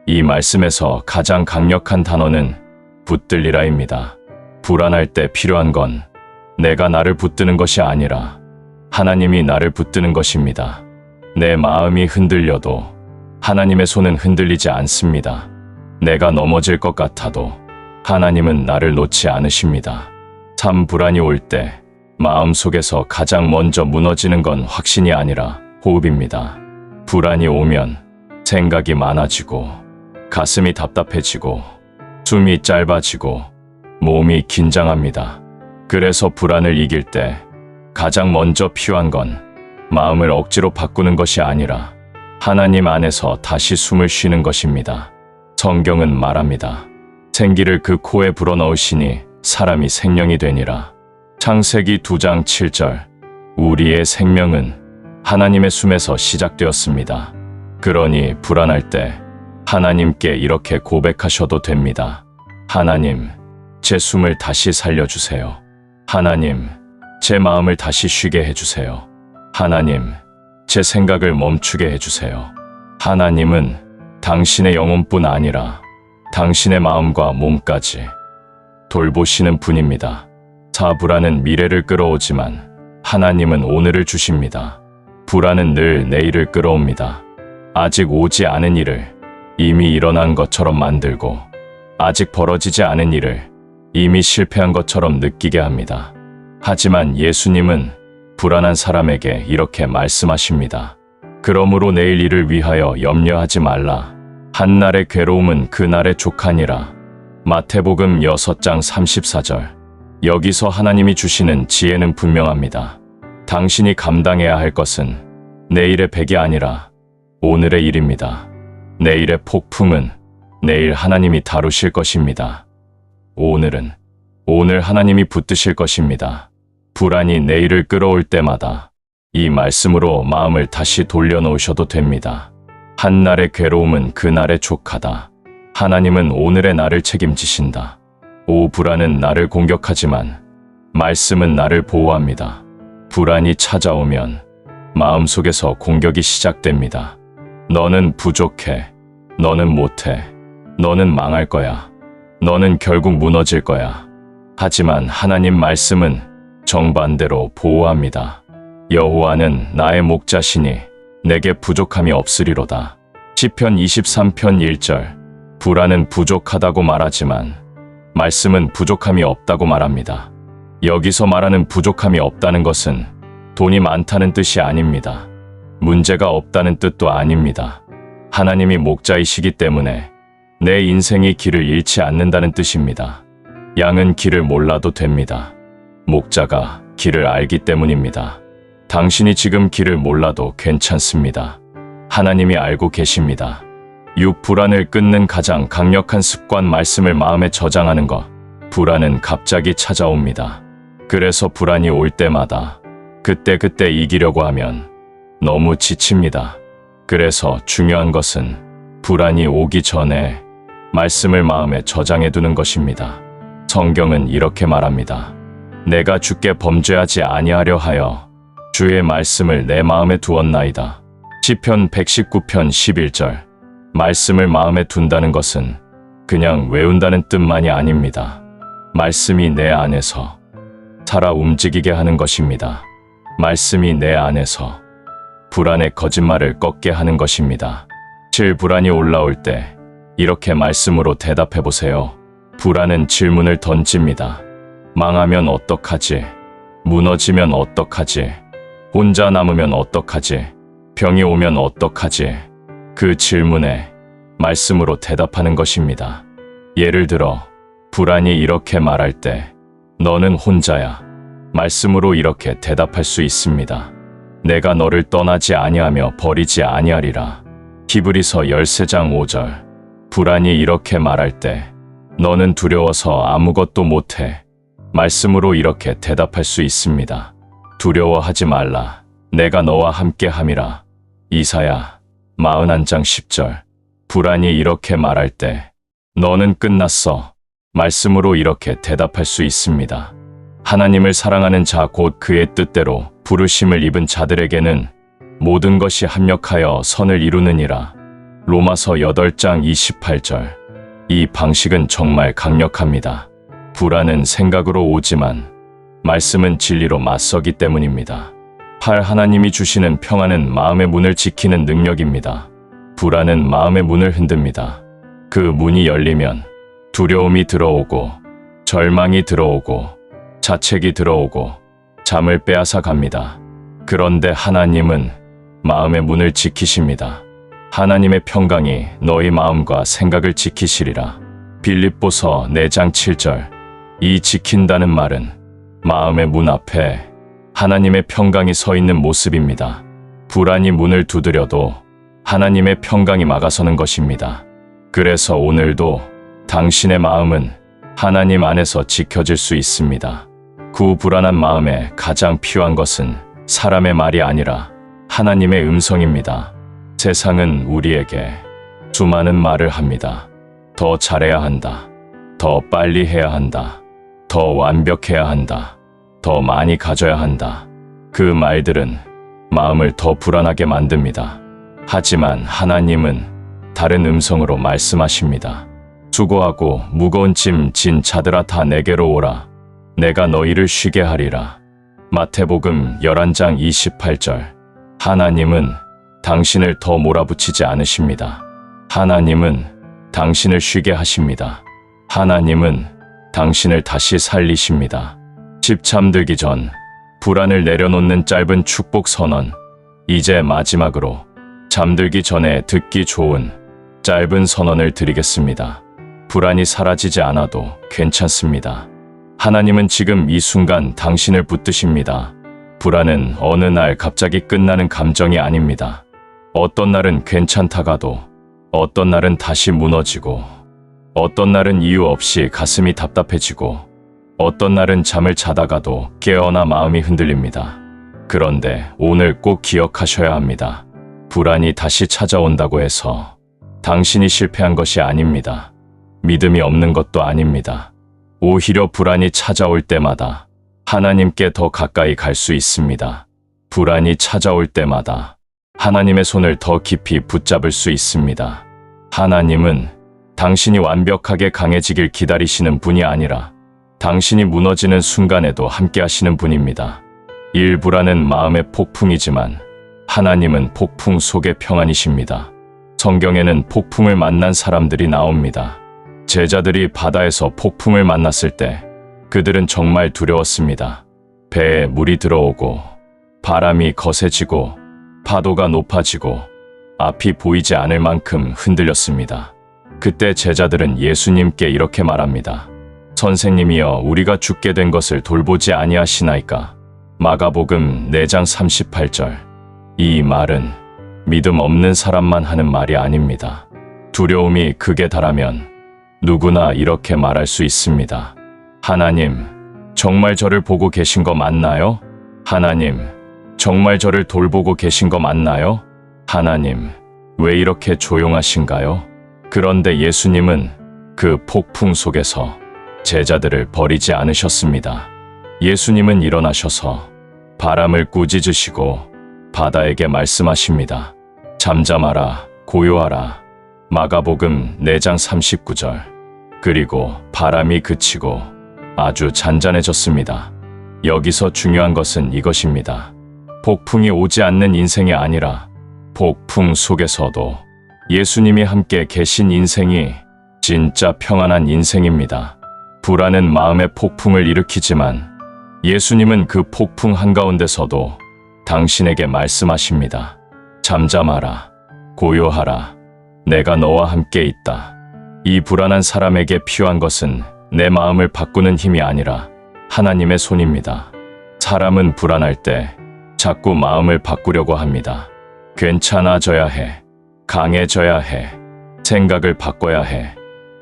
이 말씀에서 가장 강력한 단어는 붙들리라입니다. 불안할 때 필요한 건 내가 나를 붙드는 것이 아니라 하나님이 나를 붙드는 것입니다. 내 마음이 흔들려도 하나님의 손은 흔들리지 않습니다. 내가 넘어질 것 같아도 하나님은 나를 놓지 않으십니다. 참 불안이 올 때 마음속에서 가장 먼저 무너지는 건 확신이 아니라 호흡입니다. 불안이 오면 생각이 많아지고 가슴이 답답해지고 숨이 짧아지고 몸이 긴장합니다. 그래서 불안을 이길 때 가장 먼저 필요한 건 마음을 억지로 바꾸는 것이 아니라 하나님 안에서 다시 숨을 쉬는 것입니다. 성경은 말합니다. 생기를 그 코에 불어넣으시니 사람이 생명이 되니라. 창세기 2장 7절. 우리의 생명은 하나님의 숨에서 시작되었습니다. 그러니 불안할 때 하나님께 이렇게 고백하셔도 됩니다. 하나님, 제 숨을 다시 살려주세요. 하나님, 제 마음을 다시 쉬게 해주세요. 하나님, 제 생각을 멈추게 해주세요. 하나님은 당신의 영혼뿐 아니라 당신의 마음과 몸까지 돌보시는 분입니다. 불안은 미래를 끌어오지만 하나님은 오늘을 주십니다. 불안은 늘 내일을 끌어옵니다. 아직 오지 않은 일을 이미 일어난 것처럼 만들고 아직 벌어지지 않은 일을 이미 실패한 것처럼 느끼게 합니다. 하지만 예수님은 불안한 사람에게 이렇게 말씀하십니다. 그러므로 내일 일을 위하여 염려하지 말라. 한날의 괴로움은 그날의 족하니라. 마태복음 6장 34절. 여기서 하나님이 주시는 지혜는 분명합니다. 당신이 감당해야 할 것은 내일의 백이 아니라 오늘의 일입니다. 내일의 폭풍은 내일 하나님이 다루실 것입니다. 오늘 하나님이 붙드실 것입니다. 불안이 내일을 끌어올 때마다 이 말씀으로 마음을 다시 돌려놓으셔도 됩니다. 한날의 괴로움은 그날의 족하다. 하나님은 오늘의 나를 책임지신다. 불안은 나를 공격하지만 말씀은 나를 보호합니다. 불안이 찾아오면 마음속에서 공격이 시작됩니다. 너는 부족해. 너는 못해. 너는 망할 거야. 너는 결국 무너질 거야. 하지만 하나님 말씀은 정반대로 보호합니다. 여호와는 나의 목자시니 내게 부족함이 없으리로다. 시편 23편 1절. 불안은 부족하다고 말하지만 말씀은 부족함이 없다고 말합니다. 여기서 말하는 부족함이 없다는 것은 돈이 많다는 뜻이 아닙니다. 문제가 없다는 뜻도 아닙니다. 하나님이 목자이시기 때문에 내 인생이 길을 잃지 않는다는 뜻입니다. 양은 길을 몰라도 됩니다. 목자가 길을 알기 때문입니다. 당신이 지금 길을 몰라도 괜찮습니다. 하나님이 알고 계십니다. 불안을 끊는 가장 강력한 습관, 말씀을 마음에 저장하는 것. 불안은 갑자기 찾아옵니다. 그래서 불안이 올 때마다 그때 이기려고 하면 너무 지칩니다. 그래서 중요한 것은 불안이 오기 전에 말씀을 마음에 저장해 두는 것입니다. 성경은 이렇게 말합니다. 내가 주께 범죄하지 아니하려 하여 주의 말씀을 내 마음에 두었나이다. 시편 119편 11절. 말씀을 마음에 둔다는 것은 그냥 외운다는 뜻만이 아닙니다. 말씀이 내 안에서 살아 움직이게 하는 것입니다. 말씀이 내 안에서 불안의 거짓말을 꺾게 하는 것입니다. 불안이 올라올 때 이렇게 말씀으로 대답해 보세요. 불안은 질문을 던집니다. 망하면 어떡하지? 무너지면 어떡하지? 혼자 남으면 어떡하지? 병이 오면 어떡하지? 그 질문에 말씀으로 대답하는 것입니다. 예를 들어 불안이 이렇게 말할 때 너는 혼자야. 말씀으로 이렇게 대답할 수 있습니다. 내가 너를 떠나지 아니하며 버리지 아니하리라. 히브리서 13장 5절. 불안이 이렇게 말할 때 너는 두려워서 아무것도 못해. 말씀으로 이렇게 대답할 수 있습니다. 두려워하지 말라. 내가 너와 함께 함이라. 이사야 41장 10절. 불안이 이렇게 말할 때 너는 끝났어. 말씀으로 이렇게 대답할 수 있습니다. 하나님을 사랑하는 자, 곧 그의 뜻대로 부르심을 입은 자들에게는 모든 것이 합력하여 선을 이루느니라. 로마서 8장 28절. 이 방식은 정말 강력합니다. 불안은 생각으로 오지만 말씀은 진리로 맞서기 때문입니다. 하나님이 주시는 평안은 마음의 문을 지키는 능력입니다. 불안은 마음의 문을 흔듭니다. 그 문이 열리면 두려움이 들어오고 절망이 들어오고 자책이 들어오고 잠을 빼앗아 갑니다. 그런데 하나님은 마음의 문을 지키십니다. 하나님의 평강이 너희 마음과 생각을 지키시리라. 빌립보서 4장 7절. 이 지킨다는 말은 마음의 문 앞에 하나님의 평강이 서 있는 모습입니다. 불안이 문을 두드려도 하나님의 평강이 막아서는 것입니다. 그래서 오늘도 당신의 마음은 하나님 안에서 지켜질 수 있습니다. 불안한 마음에 가장 필요한 것은 사람의 말이 아니라 하나님의 음성입니다. 세상은 우리에게 수많은 말을 합니다. 더 잘해야 한다. 더 빨리 해야 한다. 더 완벽해야 한다. 더 많이 가져야 한다. 그 말들은 마음을 더 불안하게 만듭니다. 하지만 하나님은 다른 음성으로 말씀하십니다. 수고하고 무거운 짐 진 자들아 다 내게로 오라. 내가 너희를 쉬게 하리라. 마태복음 11장 28절. 하나님은 당신을 더 몰아붙이지 않으십니다. 하나님은 당신을 쉬게 하십니다. 하나님은 당신을 다시 살리십니다. 집 잠들기 전 불안을 내려놓는 짧은 축복 선언. 이제 마지막으로 잠들기 전에 듣기 좋은 짧은 선언을 드리겠습니다. 불안이 사라지지 않아도 괜찮습니다. 하나님은 지금 이 순간 당신을 붙드십니다. 불안은 어느 날 갑자기 끝나는 감정이 아닙니다. 어떤 날은 괜찮다가도, 어떤 날은 다시 무너지고, 어떤 날은 이유 없이 가슴이 답답해지고, 어떤 날은 잠을 자다가도 깨어나 마음이 흔들립니다. 그런데 오늘 꼭 기억하셔야 합니다. 불안이 다시 찾아온다고 해서 당신이 실패한 것이 아닙니다. 믿음이 없는 것도 아닙니다. 오히려 불안이 찾아올 때마다 하나님께 더 가까이 갈 수 있습니다. 불안이 찾아올 때마다 하나님의 손을 더 깊이 붙잡을 수 있습니다. 하나님은 당신이 완벽하게 강해지길 기다리시는 분이 아니라 당신이 무너지는 순간에도 함께 하시는 분입니다. 불안은 마음의 폭풍이지만 하나님은 폭풍 속의 평안이십니다. 성경에는 폭풍을 만난 사람들이 나옵니다. 제자들이 바다에서 폭풍을 만났을 때 그들은 정말 두려웠습니다. 배에 물이 들어오고 바람이 거세지고 파도가 높아지고 앞이 보이지 않을 만큼 흔들렸습니다. 그때 제자들은 예수님께 이렇게 말합니다. 선생님이여, 우리가 죽게 된 것을 돌보지 아니하시나이까? 마가복음 4장 38절. 이 말은 믿음 없는 사람만 하는 말이 아닙니다. 두려움이 극에 달하면 누구나 이렇게 말할 수 있습니다. 하나님, 정말 저를 보고 계신 거 맞나요? 하나님, 정말 저를 돌보고 계신 거 맞나요? 하나님, 왜 이렇게 조용하신가요? 그런데 예수님은 그 폭풍 속에서 제자들을 버리지 않으셨습니다. 예수님은 일어나셔서 바람을 꾸짖으시고 바다에게 말씀하십니다. 잠잠하라, 고요하라. 마가복음 4장 39절. 그리고 바람이 그치고 아주 잔잔해졌습니다. 여기서 중요한 것은 이것입니다. 폭풍이 오지 않는 인생이 아니라 폭풍 속에서도 예수님이 함께 계신 인생이 진짜 평안한 인생입니다. 불안은 마음의 폭풍을 일으키지만 예수님은 그 폭풍 한가운데서도 당신에게 말씀하십니다. 잠잠하라, 고요하라. 내가 너와 함께 있다. 이 불안한 사람에게 필요한 것은 내 마음을 바꾸는 힘이 아니라 하나님의 손입니다. 사람은 불안할 때 자꾸 마음을 바꾸려고 합니다. 괜찮아져야 해. 강해져야 해. 생각을 바꿔야 해.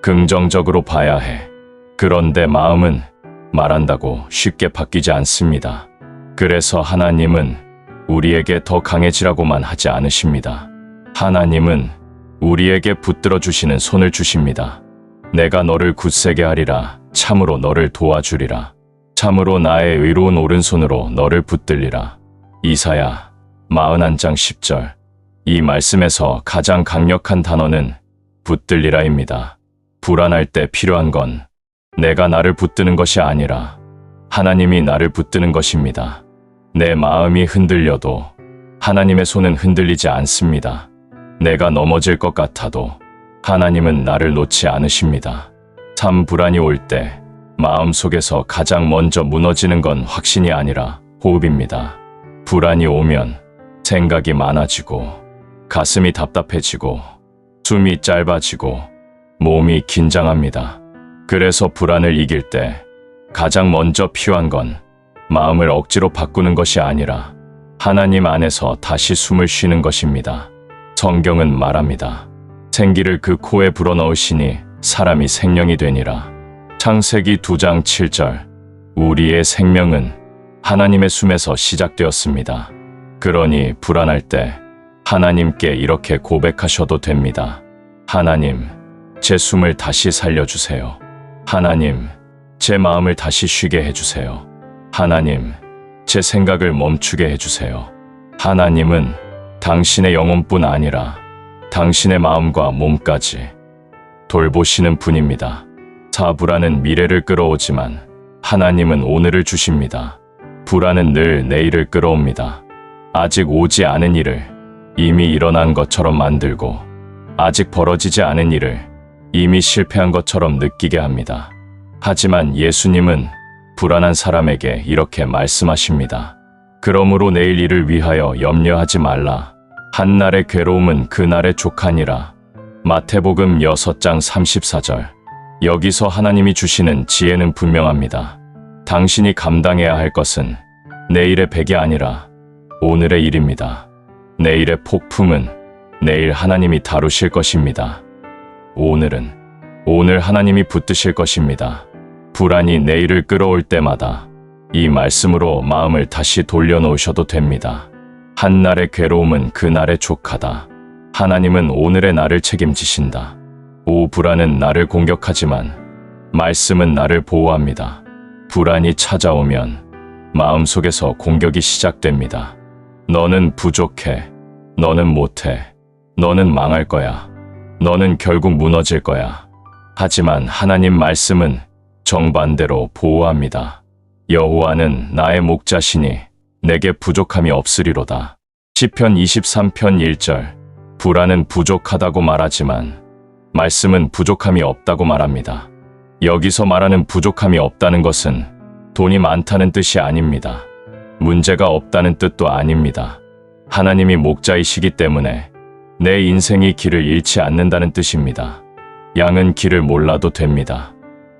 긍정적으로 봐야 해. 그런데 마음은 말한다고 쉽게 바뀌지 않습니다. 그래서 하나님은 우리에게 더 강해지라고만 하지 않으십니다. 하나님은 우리에게 붙들어 주시는 손을 주십니다. 내가 너를 굳세게 하리라. 참으로 너를 도와주리라. 참으로 나의 의로운 오른손으로 너를 붙들리라. 이사야 41장 10절. 이 말씀에서 가장 강력한 단어는 붙들리라입니다. 불안할 때 필요한 건 내가 나를 붙드는 것이 아니라 하나님이 나를 붙드는 것입니다. 내 마음이 흔들려도 하나님의 손은 흔들리지 않습니다. 내가 넘어질 것 같아도 하나님은 나를 놓지 않으십니다. 참 불안이 올 때 마음속에서 가장 먼저 무너지는 건 확신이 아니라 호흡입니다. 불안이 오면 생각이 많아지고 가슴이 답답해지고 숨이 짧아지고 몸이 긴장합니다. 그래서 불안을 이길 때 가장 먼저 필요한 건 마음을 억지로 바꾸는 것이 아니라 하나님 안에서 다시 숨을 쉬는 것입니다. 성경은 말합니다. 생기를 그 코에 불어넣으시니 사람이 생명이 되니라. 창세기 2장 7절. 우리의 생명은 하나님의 숨에서 시작되었습니다. 그러니 불안할 때 하나님께 이렇게 고백하셔도 됩니다. 하나님, 제 숨을 다시 살려주세요. 하나님, 제 마음을 다시 쉬게 해주세요. 하나님, 제 생각을 멈추게 해주세요. 하나님은 당신의 영혼뿐 아니라 당신의 마음과 몸까지 돌보시는 분입니다. 불안은 미래를 끌어오지만 하나님은 오늘을 주십니다. 불안은 늘 내일을 끌어옵니다. 아직 오지 않은 일을 이미 일어난 것처럼 만들고 아직 벌어지지 않은 일을 이미 실패한 것처럼 느끼게 합니다. 하지만 예수님은 불안한 사람에게 이렇게 말씀하십니다. 그러므로 내일 일을 위하여 염려하지 말라. 한날의 괴로움은 그날의 족하니라. 마태복음 6장 34절. 여기서 하나님이 주시는 지혜는 분명합니다. 당신이 감당해야 할 것은 내일의 백이 아니라 오늘의 일입니다. 내일의 폭풍은 내일 하나님이 다루실 것입니다. 오늘은 오늘 하나님이 붙드실 것입니다. 불안이 내일을 끌어올 때마다 이 말씀으로 마음을 다시 돌려놓으셔도 됩니다. 한날의 괴로움은 그날의 족하다. 하나님은 오늘의 나를 책임지신다. 불안은 나를 공격하지만 말씀은 나를 보호합니다. 불안이 찾아오면 마음속에서 공격이 시작됩니다. 너는 부족해. 너는 못해. 너는 망할 거야. 너는 결국 무너질 거야. 하지만 하나님 말씀은 정반대로 보호합니다. 여호와는 나의 목자시니 내게 부족함이 없으리로다. 시편 23편 1절. 불안은 부족하다고 말하지만 말씀은 부족함이 없다고 말합니다. 여기서 말하는 부족함이 없다는 것은 돈이 많다는 뜻이 아닙니다. 문제가 없다는 뜻도 아닙니다. 하나님이 목자이시기 때문에 내 인생이 길을 잃지 않는다는 뜻입니다. 양은 길을 몰라도 됩니다.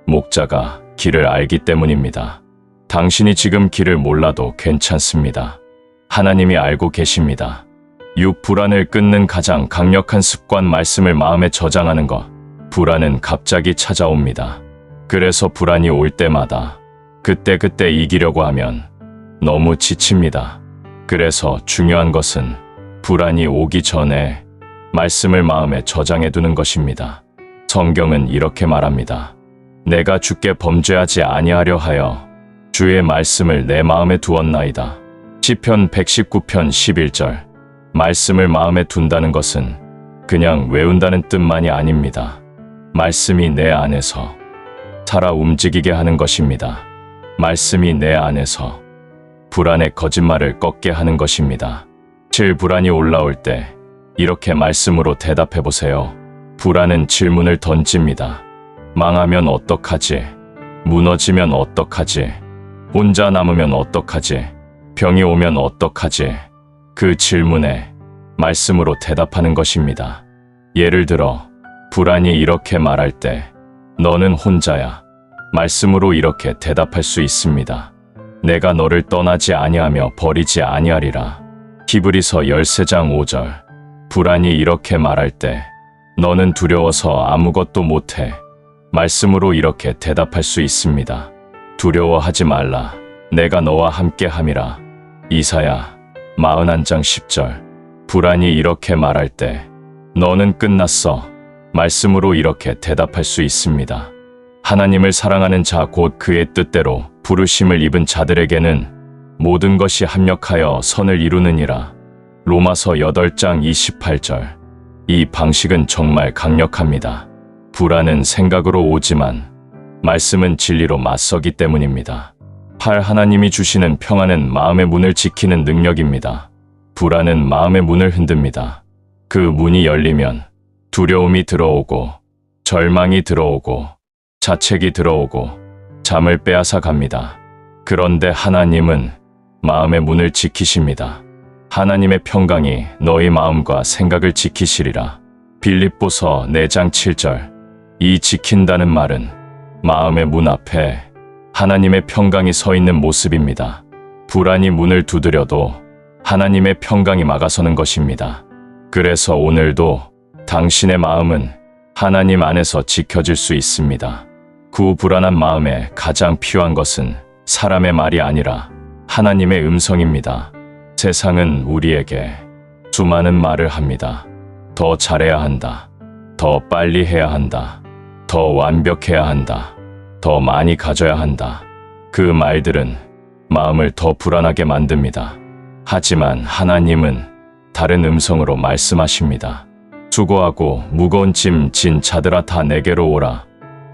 목자가 길을 알기 때문입니다. 당신이 지금 길을 몰라도 괜찮습니다. 하나님이 알고 계십니다. 불안을 끊는 가장 강력한 습관, 말씀을 마음에 저장하는 것. 불안은 갑자기 찾아옵니다. 그래서 불안이 올 때마다 그때 이기려고 하면 너무 지칩니다. 그래서 중요한 것은 불안이 오기 전에 말씀을 마음에 저장해 두는 것입니다. 성경은 이렇게 말합니다. 내가 주께 범죄하지 아니하려 하여 주의 말씀을 내 마음에 두었나이다. 시편 119편 11절. 말씀을 마음에 둔다는 것은 그냥 외운다는 뜻만이 아닙니다. 말씀이 내 안에서 살아 움직이게 하는 것입니다. 말씀이 내 안에서 불안의 거짓말을 꺾게 하는 것입니다. 불안이 올라올 때 이렇게 말씀으로 대답해 보세요. 불안은 질문을 던집니다. 망하면 어떡하지? 무너지면 어떡하지? 혼자 남으면 어떡하지? 병이 오면 어떡하지? 그 질문에 말씀으로 대답하는 것입니다. 예를 들어 불안이 이렇게 말할 때 너는 혼자야. 말씀으로 이렇게 대답할 수 있습니다. 내가 너를 떠나지 아니하며 버리지 아니하리라. 히브리서 13장 5절. 불안이 이렇게 말할 때 너는 두려워서 아무것도 못해. 말씀으로 이렇게 대답할 수 있습니다. 두려워하지 말라. 내가 너와 함께 함이라. 이사야 41장 10절. 불안이 이렇게 말할 때 너는 끝났어. 말씀으로 이렇게 대답할 수 있습니다. 하나님을 사랑하는 자, 곧 그의 뜻대로 부르심을 입은 자들에게는 모든 것이 합력하여 선을 이루느니라. 로마서 8장 28절. 이 방식은 정말 강력합니다. 불안은 생각으로 오지만 말씀은 진리로 맞서기 때문입니다. 하나님이 주시는 평안은 마음의 문을 지키는 능력입니다. 불안은 마음의 문을 흔듭니다. 그 문이 열리면 두려움이 들어오고 절망이 들어오고 자책이 들어오고 잠을 빼앗아 갑니다. 그런데 하나님은 마음의 문을 지키십니다. 하나님의 평강이 너희 마음과 생각을 지키시리라. 빌립보서 4장 7절. 이 지킨다는 말은 마음의 문 앞에 하나님의 평강이 서 있는 모습입니다. 불안이 문을 두드려도 하나님의 평강이 막아서는 것입니다. 그래서 오늘도 당신의 마음은 하나님 안에서 지켜질 수 있습니다. 불안한 마음에 가장 필요한 것은 사람의 말이 아니라 하나님의 음성입니다. 세상은 우리에게 수많은 말을 합니다. 더 잘해야 한다. 더 빨리 해야 한다. 더 완벽해야 한다. 더 많이 가져야 한다. 그 말들은 마음을 더 불안하게 만듭니다. 하지만 하나님은 다른 음성으로 말씀하십니다. 수고하고 무거운 짐 진 자들아 다 내게로 오라.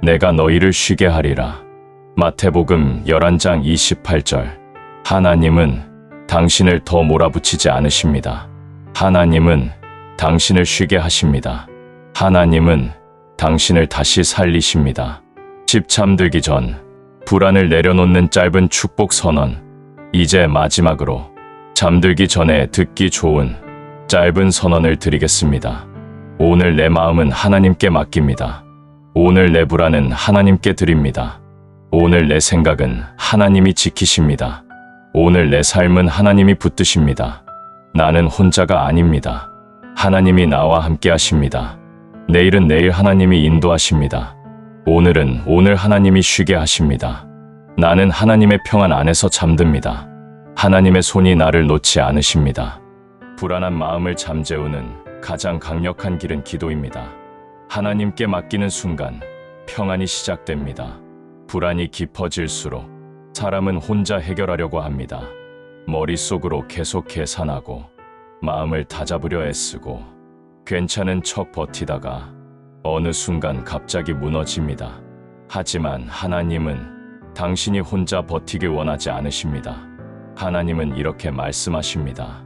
내가 너희를 쉬게 하리라. 마태복음 11장 28절. 하나님은 당신을 더 몰아붙이지 않으십니다. 하나님은 당신을 쉬게 하십니다. 하나님은 당신을 다시 살리십니다. 집 잠들기 전 불안을 내려놓는 짧은 축복 선언. 이제 마지막으로 잠들기 전에 듣기 좋은 짧은 선언을 드리겠습니다. 오늘 내 마음은 하나님께 맡깁니다. 오늘 내 불안은 하나님께 드립니다. 오늘 내 생각은 하나님이 지키십니다. 오늘 내 삶은 하나님이 붙드십니다. 나는 혼자가 아닙니다. 하나님이 나와 함께 하십니다. 내일은 내일 하나님이 인도하십니다. 오늘은 오늘 하나님이 쉬게 하십니다. 나는 하나님의 평안 안에서 잠듭니다. 하나님의 손이 나를 놓지 않으십니다. 불안한 마음을 잠재우는 가장 강력한 길은 기도입니다. 하나님께 맡기는 순간 평안이 시작됩니다. 불안이 깊어질수록 사람은 혼자 해결하려고 합니다. 머릿속으로 계속 계산하고 마음을 다잡으려 애쓰고 괜찮은 척 버티다가 어느 순간 갑자기 무너집니다. 하지만 하나님은 당신이 혼자 버티길 원하지 않으십니다. 하나님은 이렇게 말씀하십니다.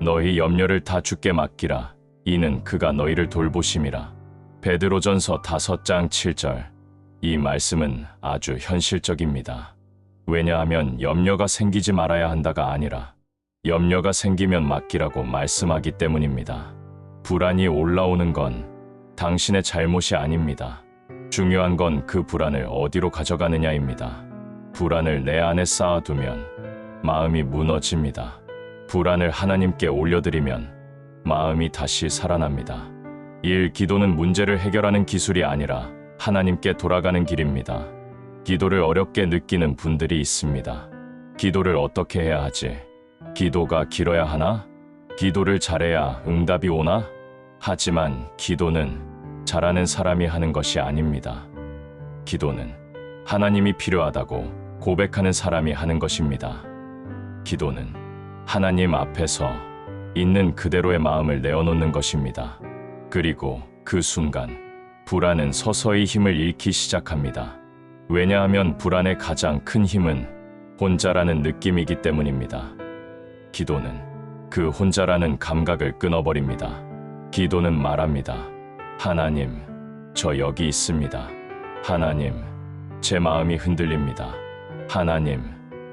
너희 염려를 다 주께 맡기라. 이는 그가 너희를 돌보심이라. 베드로전서 5장 7절. 이 말씀은 아주 현실적입니다. 왜냐하면 염려가 생기지 말아야 한다가 아니라 염려가 생기면 맡기라고 말씀하기 때문입니다. 불안이 올라오는 건 당신의 잘못이 아닙니다. 중요한 건 그 불안을 어디로 가져가느냐입니다. 불안을 내 안에 쌓아두면 마음이 무너집니다. 불안을 하나님께 올려드리면 마음이 다시 살아납니다. 1. 기도는 문제를 해결하는 기술이 아니라 하나님께 돌아가는 길입니다. 기도를 어렵게 느끼는 분들이 있습니다. 기도를 어떻게 해야 하지? 기도가 길어야 하나? 기도를 잘해야 응답이 오나? 하지만 기도는 잘하는 사람이 하는 것이 아닙니다. 기도는 하나님이 필요하다고 고백하는 사람이 하는 것입니다. 기도는 하나님 앞에서 있는 그대로의 마음을 내어놓는 것입니다. 그리고 그 순간 불안은 서서히 힘을 잃기 시작합니다. 왜냐하면 불안의 가장 큰 힘은 혼자라는 느낌이기 때문입니다. 기도는 그 혼자라는 감각을 끊어버립니다. 기도는 말합니다. 하나님, 저 여기 있습니다. 하나님, 제 마음이 흔들립니다. 하나님,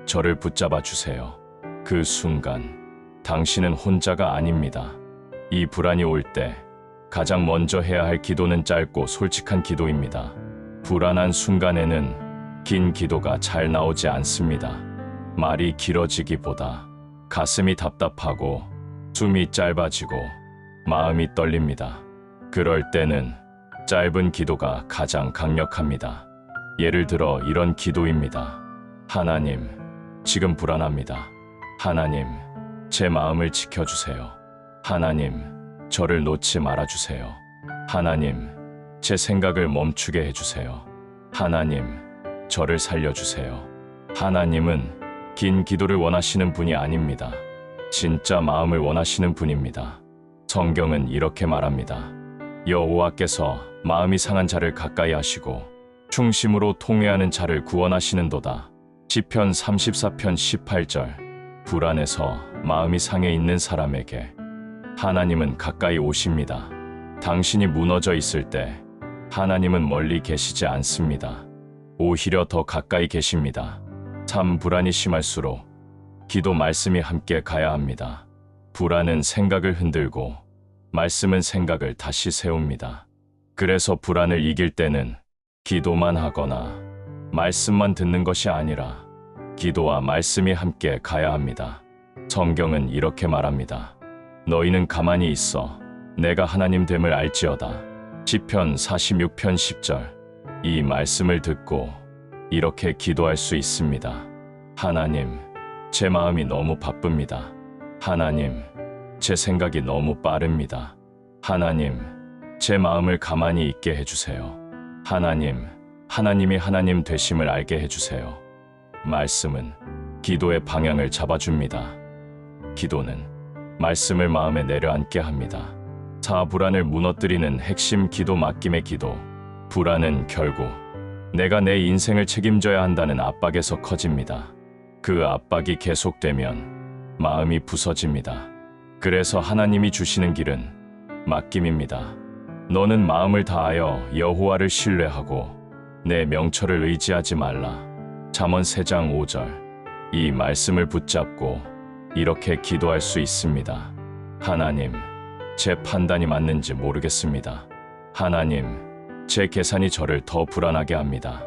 저를 붙잡아 주세요. 그 순간 당신은 혼자가 아닙니다. 이 불안이 올 때 가장 먼저 해야 할 기도는 짧고 솔직한 기도입니다. 불안한 순간에는 긴 기도가 잘 나오지 않습니다. 말이 길어지기보다 가슴이 답답하고 숨이 짧아지고 마음이 떨립니다. 그럴 때는 짧은 기도가 가장 강력합니다. 예를 들어 이런 기도입니다. 하나님, 지금 불안합니다. 하나님, 제 마음을 지켜주세요. 하나님, 저를 놓지 말아주세요. 하나님, 제 생각을 멈추게 해주세요. 하나님, 저를 살려주세요. 하나님은 긴 기도를 원하시는 분이 아닙니다. 진짜 마음을 원하시는 분입니다. 성경은 이렇게 말합니다. 여호와께서 마음이 상한 자를 가까이 하시고 충심으로 통회하는 자를 구원하시는도다. 시편 34편 18절. 불안해서 마음이 상해 있는 사람에게 하나님은 가까이 오십니다. 당신이 무너져 있을 때 하나님은 멀리 계시지 않습니다. 오히려 더 가까이 계십니다. 참 불안이 심할수록 기도 말씀이 함께 가야 합니다. 불안은 생각을 흔들고 말씀은 생각을 다시 세웁니다. 그래서 불안을 이길 때는 기도만 하거나 말씀만 듣는 것이 아니라 기도와 말씀이 함께 가야 합니다. 성경은 이렇게 말합니다. 너희는 가만히 있어 내가 하나님 됨을 알지어다. 시편 46편 10절. 이 말씀을 듣고 이렇게 기도할 수 있습니다. 하나님, 제 마음이 너무 바쁩니다. 하나님, 제 생각이 너무 빠릅니다. 하나님, 제 마음을 가만히 있게 해주세요. 하나님, 하나님이 하나님 되심을 알게 해주세요. 말씀은 기도의 방향을 잡아줍니다. 기도는 말씀을 마음에 내려앉게 합니다. 4. 불안을 무너뜨리는 핵심 기도 맡김의 기도. 불안은 결국 내가 내 인생을 책임져야 한다는 압박에서 커집니다. 그 압박이 계속되면 마음이 부서집니다. 그래서 하나님이 주시는 길은 맡김입니다. 너는 마음을 다하여 여호와를 신뢰하고 내 명철을 의지하지 말라. 잠언 3장 5절. 이 말씀을 붙잡고 이렇게 기도할 수 있습니다. 하나님, 제 판단이 맞는지 모르겠습니다. 하나님, 제 계산이 저를 더 불안하게 합니다.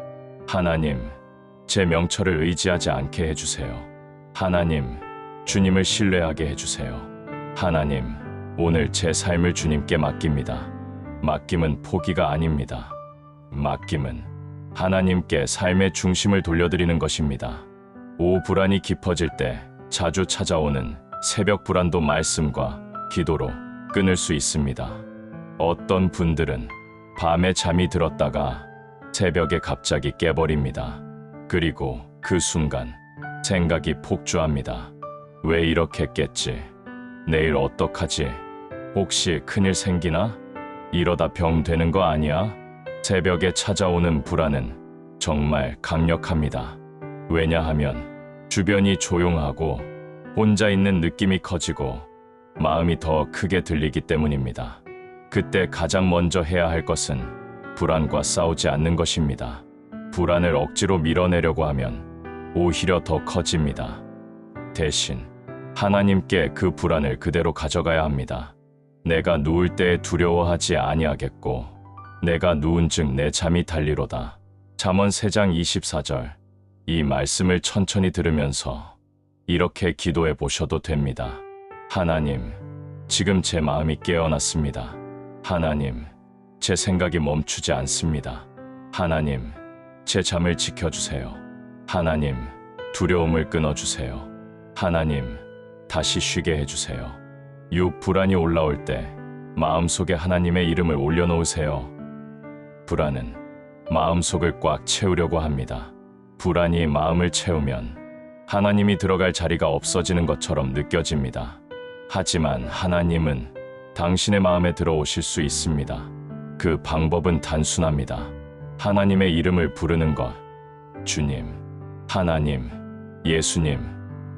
하나님, 제 명철을 의지하지 않게 해주세요. 하나님, 주님을 신뢰하게 해주세요. 하나님, 오늘 제 삶을 주님께 맡깁니다. 맡김은 포기가 아닙니다. 맡김은 하나님께 삶의 중심을 돌려드리는 것입니다. 5. 불안이 깊어질 때 자주 찾아오는 새벽 불안도 말씀과 기도로 끊을 수 있습니다. 어떤 분들은 밤에 잠이 들었다가 새벽에 갑자기 깨버립니다. 그리고 그 순간 생각이 폭주합니다. 왜 이렇게 깼지? 내일 어떡하지? 혹시 큰일 생기나? 이러다 병 되는 거 아니야? 새벽에 찾아오는 불안은 정말 강력합니다. 왜냐하면 주변이 조용하고 혼자 있는 느낌이 커지고 마음이 더 크게 들리기 때문입니다. 그때 가장 먼저 해야 할 것은 불안과 싸우지 않는 것입니다. 불안을 억지로 밀어내려고 하면 오히려 더 커집니다. 대신 하나님께 그 불안을 그대로 가져가야 합니다. 내가 누울 때에 두려워하지 아니하겠고 내가 누운즉 내 잠이 달리로다. 잠언 3장 24절. 이 말씀을 천천히 들으면서 이렇게 기도해 보셔도 됩니다. 하나님, 지금 제 마음이 깨어났습니다. 하나님, 제 생각이 멈추지 않습니다. 하나님, 제 잠을 지켜주세요. 하나님, 두려움을 끊어주세요. 하나님, 다시 쉬게 해주세요. 불안이 올라올 때 마음속에 하나님의 이름을 올려놓으세요. 불안은 마음속을 꽉 채우려고 합니다. 불안이 마음을 채우면 하나님이 들어갈 자리가 없어지는 것처럼 느껴집니다. 하지만 하나님은 당신의 마음에 들어오실 수 있습니다. 그 방법은 단순합니다. 하나님의 이름을 부르는 것. 주님, 하나님, 예수님.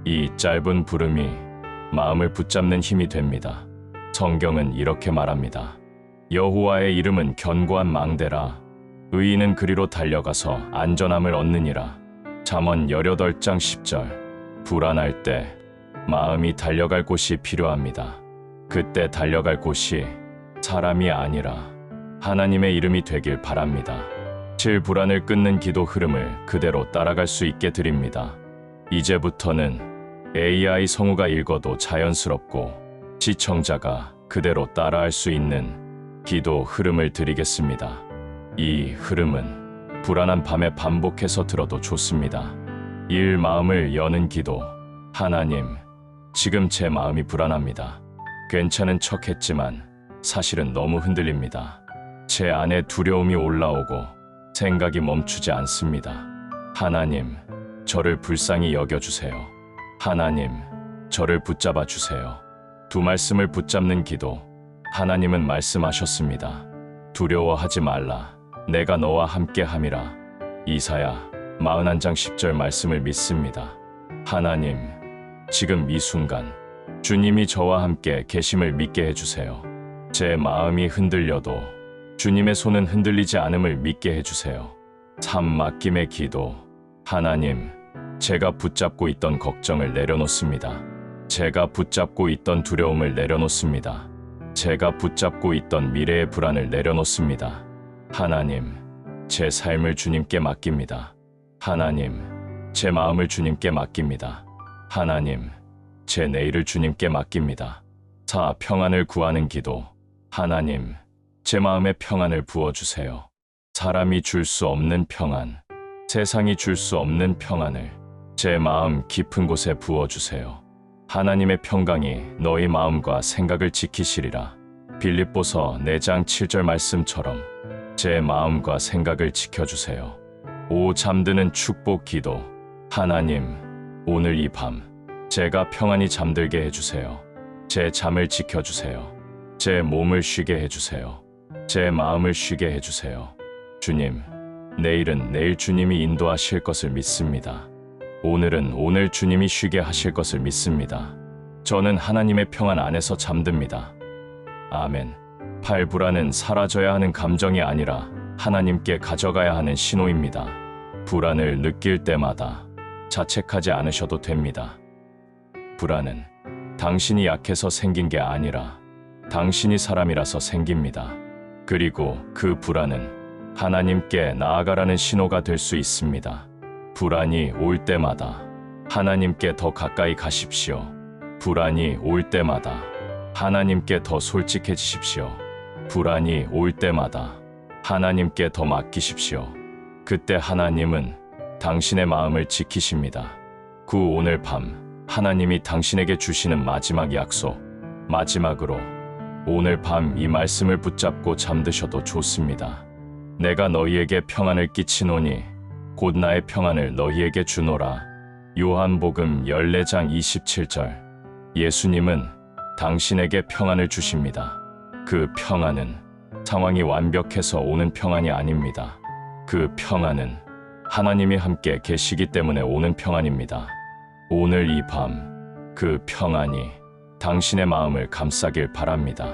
이 짧은 부름이 마음을 붙잡는 힘이 됩니다. 성경은 이렇게 말합니다. 여호와의 이름은 견고한 망대라. 의인은 그리로 달려가서 안전함을 얻느니라. 잠언 18장 10절. 불안할 때 마음이 달려갈 곳이 필요합니다. 그때 달려갈 곳이 사람이 아니라 하나님의 이름이 되길 바랍니다. 불안을 끊는 기도 흐름을 그대로 따라갈 수 있게 드립니다. 이제부터는 AI 성우가 읽어도 자연스럽고 시청자가 그대로 따라할 수 있는 기도 흐름을 드리겠습니다. 이 흐름은 불안한 밤에 반복해서 들어도 좋습니다. 마음을 여는 기도. 하나님, 지금 제 마음이 불안합니다. 괜찮은 척 했지만 사실은 너무 흔들립니다. 제 안에 두려움이 올라오고 생각이 멈추지 않습니다. 하나님, 저를 불쌍히 여겨주세요. 하나님, 저를 붙잡아 주세요. 두 말씀을 붙잡는 기도. 하나님은 말씀하셨습니다. 두려워하지 말라. 내가 너와 함께 함이라. 이사야 41장 10절 말씀을 믿습니다. 하나님, 지금 이 순간 주님이 저와 함께 계심을 믿게 해주세요. 제 마음이 흔들려도 주님의 손은 흔들리지 않음을 믿게 해주세요. 맡김의 기도. 하나님, 제가 붙잡고 있던 걱정을 내려놓습니다. 제가 붙잡고 있던 두려움을 내려놓습니다. 제가 붙잡고 있던 미래의 불안을 내려놓습니다. 하나님, 제 삶을 주님께 맡깁니다. 하나님, 제 마음을 주님께 맡깁니다. 하나님, 제 내일을 주님께 맡깁니다. 평안을 구하는 기도. 하나님, 제 마음에 평안을 부어주세요. 사람이 줄 수 없는 평안, 세상이 줄 수 없는 평안을 제 마음 깊은 곳에 부어주세요. 하나님의 평강이 너희 마음과 생각을 지키시리라. 빌립보서 4장 7절 말씀처럼 제 마음과 생각을 지켜주세요. 잠드는 축복 기도. 하나님, 오늘 이 밤 제가 평안히 잠들게 해주세요. 제 잠을 지켜주세요. 제 몸을 쉬게 해주세요. 제 마음을 쉬게 해주세요. 주님, 내일은 내일 주님이 인도하실 것을 믿습니다. 오늘은 오늘 주님이 쉬게 하실 것을 믿습니다. 저는 하나님의 평안 안에서 잠듭니다. 아멘. 불안은 사라져야 하는 감정이 아니라 하나님께 가져가야 하는 신호입니다. 불안을 느낄 때마다 자책하지 않으셔도 됩니다. 불안은 당신이 약해서 생긴 게 아니라 당신이 사람이라서 생깁니다. 그리고 그 불안은 하나님께 나아가라는 신호가 될 수 있습니다. 불안이 올 때마다 하나님께 더 가까이 가십시오. 불안이 올 때마다 하나님께 더 솔직해지십시오. 불안이 올 때마다 하나님께 더 맡기십시오. 그때 하나님은 당신의 마음을 지키십니다. 오늘 밤 하나님이 당신에게 주시는 마지막 약속. 마지막으로 오늘 밤 이 말씀을 붙잡고 잠드셔도 좋습니다. 내가 너희에게 평안을 끼치노니 곧 나의 평안을 너희에게 주노라. 요한복음 14장 27절. 예수님은 당신에게 평안을 주십니다. 그 평안은 상황이 완벽해서 오는 평안이 아닙니다. 그 평안은 하나님이 함께 계시기 때문에 오는 평안입니다. 오늘 이 밤 그 평안이 당신의 마음을 감싸길 바랍니다.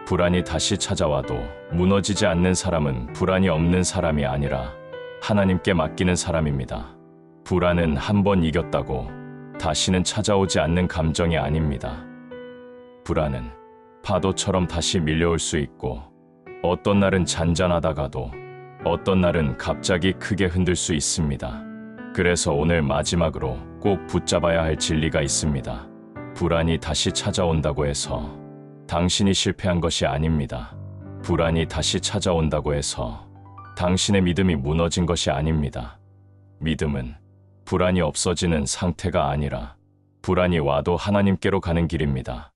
불안이 다시 찾아와도 무너지지 않는 사람은 불안이 없는 사람이 아니라 하나님께 맡기는 사람입니다. 불안은 한 번 이겼다고 다시는 찾아오지 않는 감정이 아닙니다. 불안은 파도처럼 다시 밀려올 수 있고 어떤 날은 잔잔하다가도 어떤 날은 갑자기 크게 흔들 수 있습니다. 그래서 오늘 마지막으로 꼭 붙잡아야 할 진리가 있습니다. 불안이 다시 찾아온다고 해서 당신이 실패한 것이 아닙니다. 불안이 다시 찾아온다고 해서 당신의 믿음이 무너진 것이 아닙니다. 믿음은 불안이 없어지는 상태가 아니라 불안이 와도 하나님께로 가는 길입니다.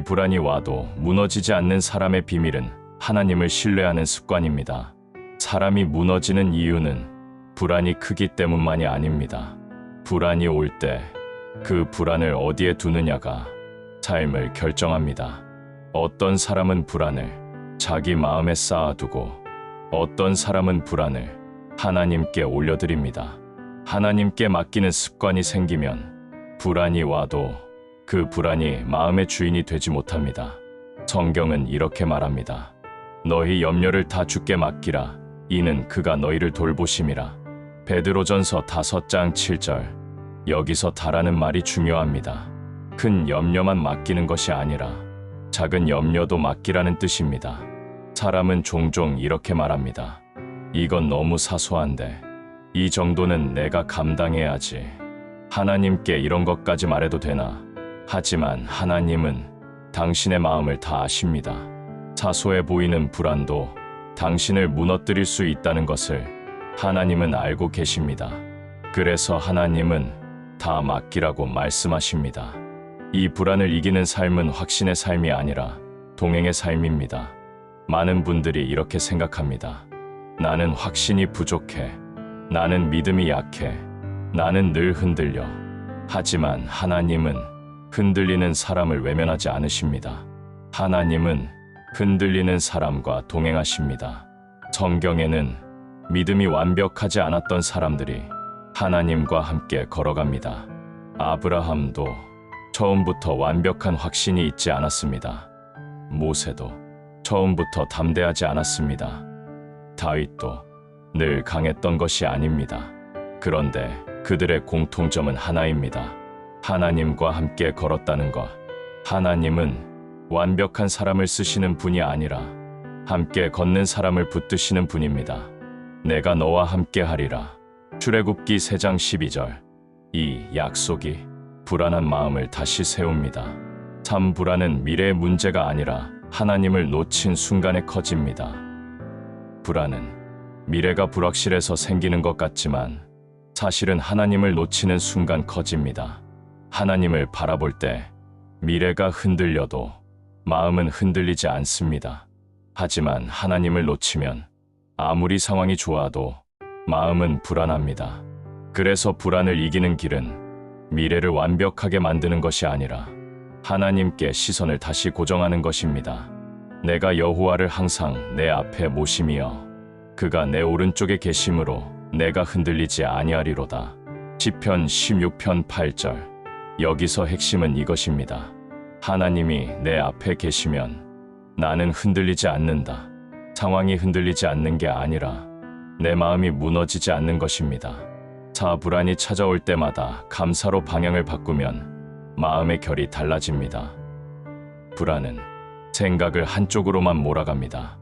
불안이 와도 무너지지 않는 사람의 비밀은 하나님을 신뢰하는 습관입니다. 사람이 무너지는 이유는 불안이 크기 때문만이 아닙니다. 불안이 올 때 그 불안을 어디에 두느냐가 삶을 결정합니다. 어떤 사람은 불안을 자기 마음에 쌓아두고 어떤 사람은 불안을 하나님께 올려드립니다. 하나님께 맡기는 습관이 생기면 불안이 와도 그 불안이 마음의 주인이 되지 못합니다. 성경은 이렇게 말합니다. 너희 염려를 다 주께 맡기라. 이는 그가 너희를 돌보심이라. 베드로전서 5장 7절. 여기서 다라는 말이 중요합니다. 큰 염려만 맡기는 것이 아니라 작은 염려도 맡기라는 뜻입니다. 사람은 종종 이렇게 말합니다. 이건 너무 사소한데 이 정도는 내가 감당해야지. 하나님께 이런 것까지 말해도 되나? 하지만 하나님은 당신의 마음을 다 아십니다. 사소해 보이는 불안도 당신을 무너뜨릴 수 있다는 것을 하나님은 알고 계십니다. 그래서 하나님은 다 맡기라고 말씀하십니다. 이 불안을 이기는 삶은 확신의 삶이 아니라 동행의 삶입니다. 많은 분들이 이렇게 생각합니다. 나는 확신이 부족해. 나는 믿음이 약해. 나는 늘 흔들려. 하지만 하나님은 흔들리는 사람을 외면하지 않으십니다. 하나님은 흔들리는 사람과 동행하십니다. 성경에는 믿음이 완벽하지 않았던 사람들이 하나님과 함께 걸어갑니다. 아브라함도 처음부터 완벽한 확신이 있지 않았습니다. 모세도 처음부터 담대하지 않았습니다. 다윗도 늘 강했던 것이 아닙니다. 그런데 그들의 공통점은 하나입니다. 하나님과 함께 걸었다는 것. 하나님은 완벽한 사람을 쓰시는 분이 아니라 함께 걷는 사람을 붙드시는 분입니다. 내가 너와 함께 하리라. 출애굽기 3장 12절. 이 약속이 불안한 마음을 다시 세웁니다. 참 불안은 미래의 문제가 아니라 하나님을 놓친 순간에 커집니다. 불안은 미래가 불확실해서 생기는 것 같지만 사실은 하나님을 놓치는 순간 커집니다. 하나님을 바라볼 때 미래가 흔들려도 마음은 흔들리지 않습니다. 하지만 하나님을 놓치면 아무리 상황이 좋아도 마음은 불안합니다. 그래서 불안을 이기는 길은 미래를 완벽하게 만드는 것이 아니라 하나님께 시선을 다시 고정하는 것입니다. 내가 여호와를 항상 내 앞에 모심이여 그가 내 오른쪽에 계심으로 내가 흔들리지 아니하리로다. 시편 16편 8절. 여기서 핵심은 이것입니다. 하나님이 내 앞에 계시면 나는 흔들리지 않는다. 상황이 흔들리지 않는 게 아니라 내 마음이 무너지지 않는 것입니다. 불안이 찾아올 때마다 감사로 방향을 바꾸면 마음의 결이 달라집니다. 불안은 생각을 한쪽으로만 몰아갑니다.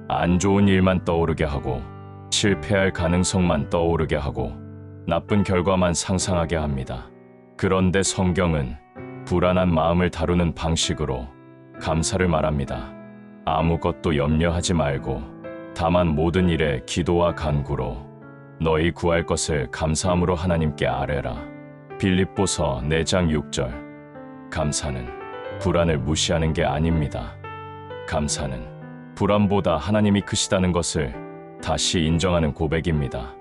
안 좋은 일만 떠오르게 하고 실패할 가능성만 떠오르게 하고 나쁜 결과만 상상하게 합니다. 그런데 성경은 불안한 마음을 다루는 방식으로 감사를 말합니다. 아무것도 염려하지 말고 다만 모든 일에 기도와 간구로 너희 구할 것을 감사함으로 하나님께 아뢰라. 빌립보서 4장 6절. 감사는 불안을 무시하는 게 아닙니다. 감사는 불안보다 하나님이 크시다는 것을 다시 인정하는 고백입니다.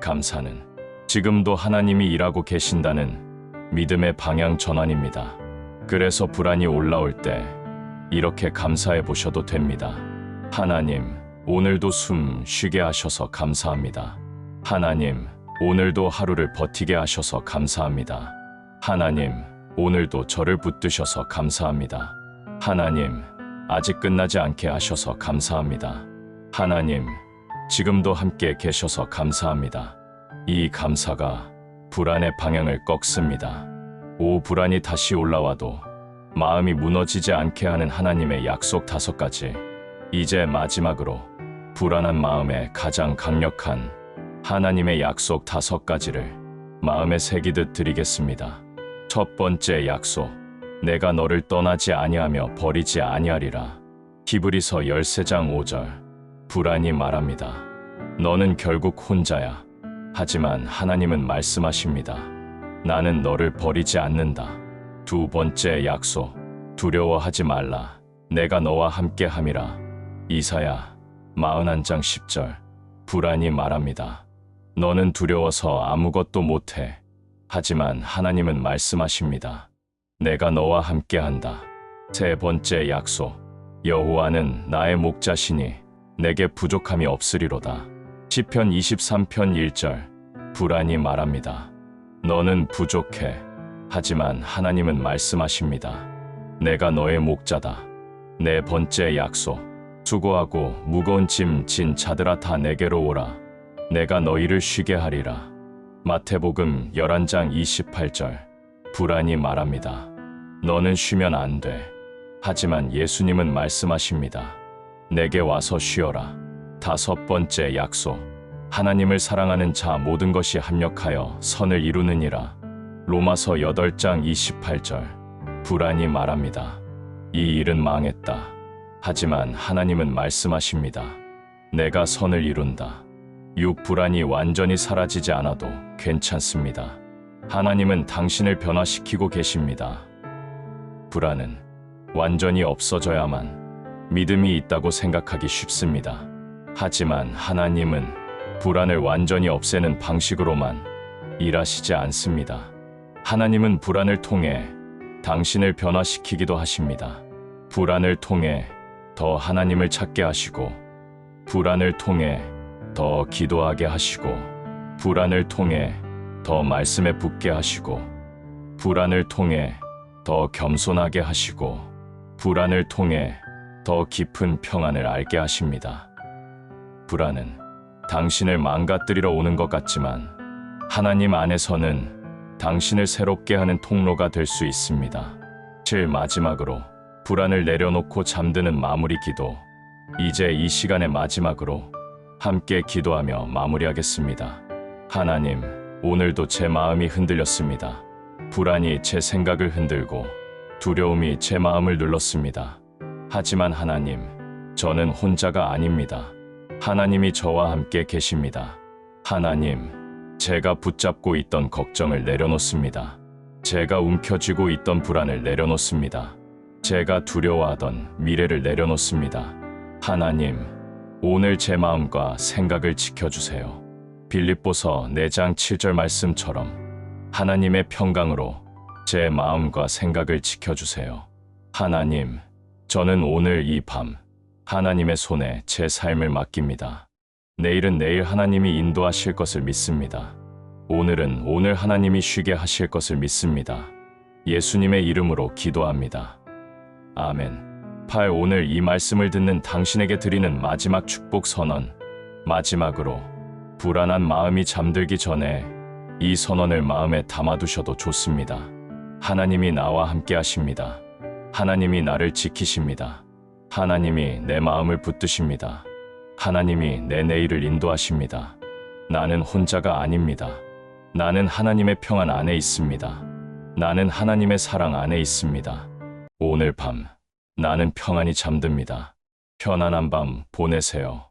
감사는 지금도 하나님이 일하고 계신다는 믿음의 방향 전환입니다. 그래서 불안이 올라올 때 이렇게 감사해 보셔도 됩니다. 하나님, 오늘도 숨 쉬게 하셔서 감사합니다. 하나님, 오늘도 하루를 버티게 하셔서 감사합니다. 하나님, 오늘도 저를 붙드셔서 감사합니다. 하나님, 아직 끝나지 않게 하셔서 감사합니다. 하나님, 지금도 함께 계셔서 감사합니다. 이 감사가 불안의 방향을 꺾습니다. 불안이 다시 올라와도 마음이 무너지지 않게 하는 하나님의 약속 5가지. 이제 마지막으로 불안한 마음에 가장 강력한 하나님의 약속 5가지를 마음에 새기듯 드리겠습니다. 첫 번째 약속, 내가 너를 떠나지 아니하며 버리지 아니하리라. 히브리서 13장 5절. 불안이 말합니다. 너는 결국 혼자야. 하지만 하나님은 말씀하십니다. 나는 너를 버리지 않는다. 두 번째 약속. 두려워하지 말라. 내가 너와 함께 함이라. 이사야 41장 10절. 불안이 말합니다. 너는 두려워서 아무것도 못해. 하지만 하나님은 말씀하십니다. 내가 너와 함께 한다. 세 번째 약속. 여호와는 나의 목자시니 내게 부족함이 없으리로다. 시편 23편 1절. 불안이 말합니다. 너는 부족해. 하지만 하나님은 말씀하십니다. 내가 너의 목자다. 네 번째 약속. 수고하고 무거운 짐 진 자들아 다 내게로 오라. 내가 너희를 쉬게 하리라. 마태복음 11장 28절. 불안이 말합니다. 너는 쉬면 안 돼. 하지만 예수님은 말씀하십니다. 내게 와서 쉬어라. 다섯 번째 약속. 하나님을 사랑하는 자 모든 것이 합력하여 선을 이루느니라. 로마서 8장 28절. 불안이 말합니다. 이 일은 망했다. 하지만 하나님은 말씀하십니다. 내가 선을 이룬다. 불안이 완전히 사라지지 않아도 괜찮습니다. 하나님은 당신을 변화시키고 계십니다. 불안은 완전히 없어져야만 믿음이 있다고 생각하기 쉽습니다. 하지만 하나님은 불안을 완전히 없애는 방식으로만 일하시지 않습니다. 하나님은 불안을 통해 당신을 변화시키기도 하십니다. 불안을 통해 더 하나님을 찾게 하시고, 불안을 통해 더 기도하게 하시고, 불안을 통해 더 말씀에 붙게 하시고, 불안을 통해 더 겸손하게 하시고, 불안을 통해 더 깊은 평안을 알게 하십니다. 불안은 당신을 망가뜨리러 오는 것 같지만 하나님 안에서는 당신을 새롭게 하는 통로가 될 수 있습니다. 마지막으로 불안을 내려놓고 잠드는 마무리 기도. 이제 이 시간의 마지막으로 함께 기도하며 마무리하겠습니다. 하나님, 오늘도 제 마음이 흔들렸습니다. 불안이 제 생각을 흔들고 두려움이 제 마음을 눌렀습니다. 하지만 하나님, 저는 혼자가 아닙니다. 하나님이 저와 함께 계십니다. 하나님, 제가 붙잡고 있던 걱정을 내려놓습니다. 제가 움켜쥐고 있던 불안을 내려놓습니다. 제가 두려워하던 미래를 내려놓습니다. 하나님, 오늘 제 마음과 생각을 지켜주세요. 빌립보서 4장 7절 말씀처럼 하나님의 평강으로 제 마음과 생각을 지켜주세요. 하나님, 저는 오늘 이 밤 하나님의 손에 제 삶을 맡깁니다. 내일은 내일 하나님이 인도하실 것을 믿습니다. 오늘은 오늘 하나님이 쉬게 하실 것을 믿습니다. 예수님의 이름으로 기도합니다. 아멘. 오늘 이 말씀을 듣는 당신에게 드리는 마지막 축복 선언. 마지막으로 불안한 마음이 잠들기 전에 이 선언을 마음에 담아두셔도 좋습니다. 하나님이 나와 함께 하십니다. 하나님이 나를 지키십니다. 하나님이 내 마음을 붙드십니다. 하나님이 내 내일을 인도하십니다. 나는 혼자가 아닙니다. 나는 하나님의 평안 안에 있습니다. 나는 하나님의 사랑 안에 있습니다. 오늘 밤 나는 평안히 잠듭니다. 편안한 밤 보내세요.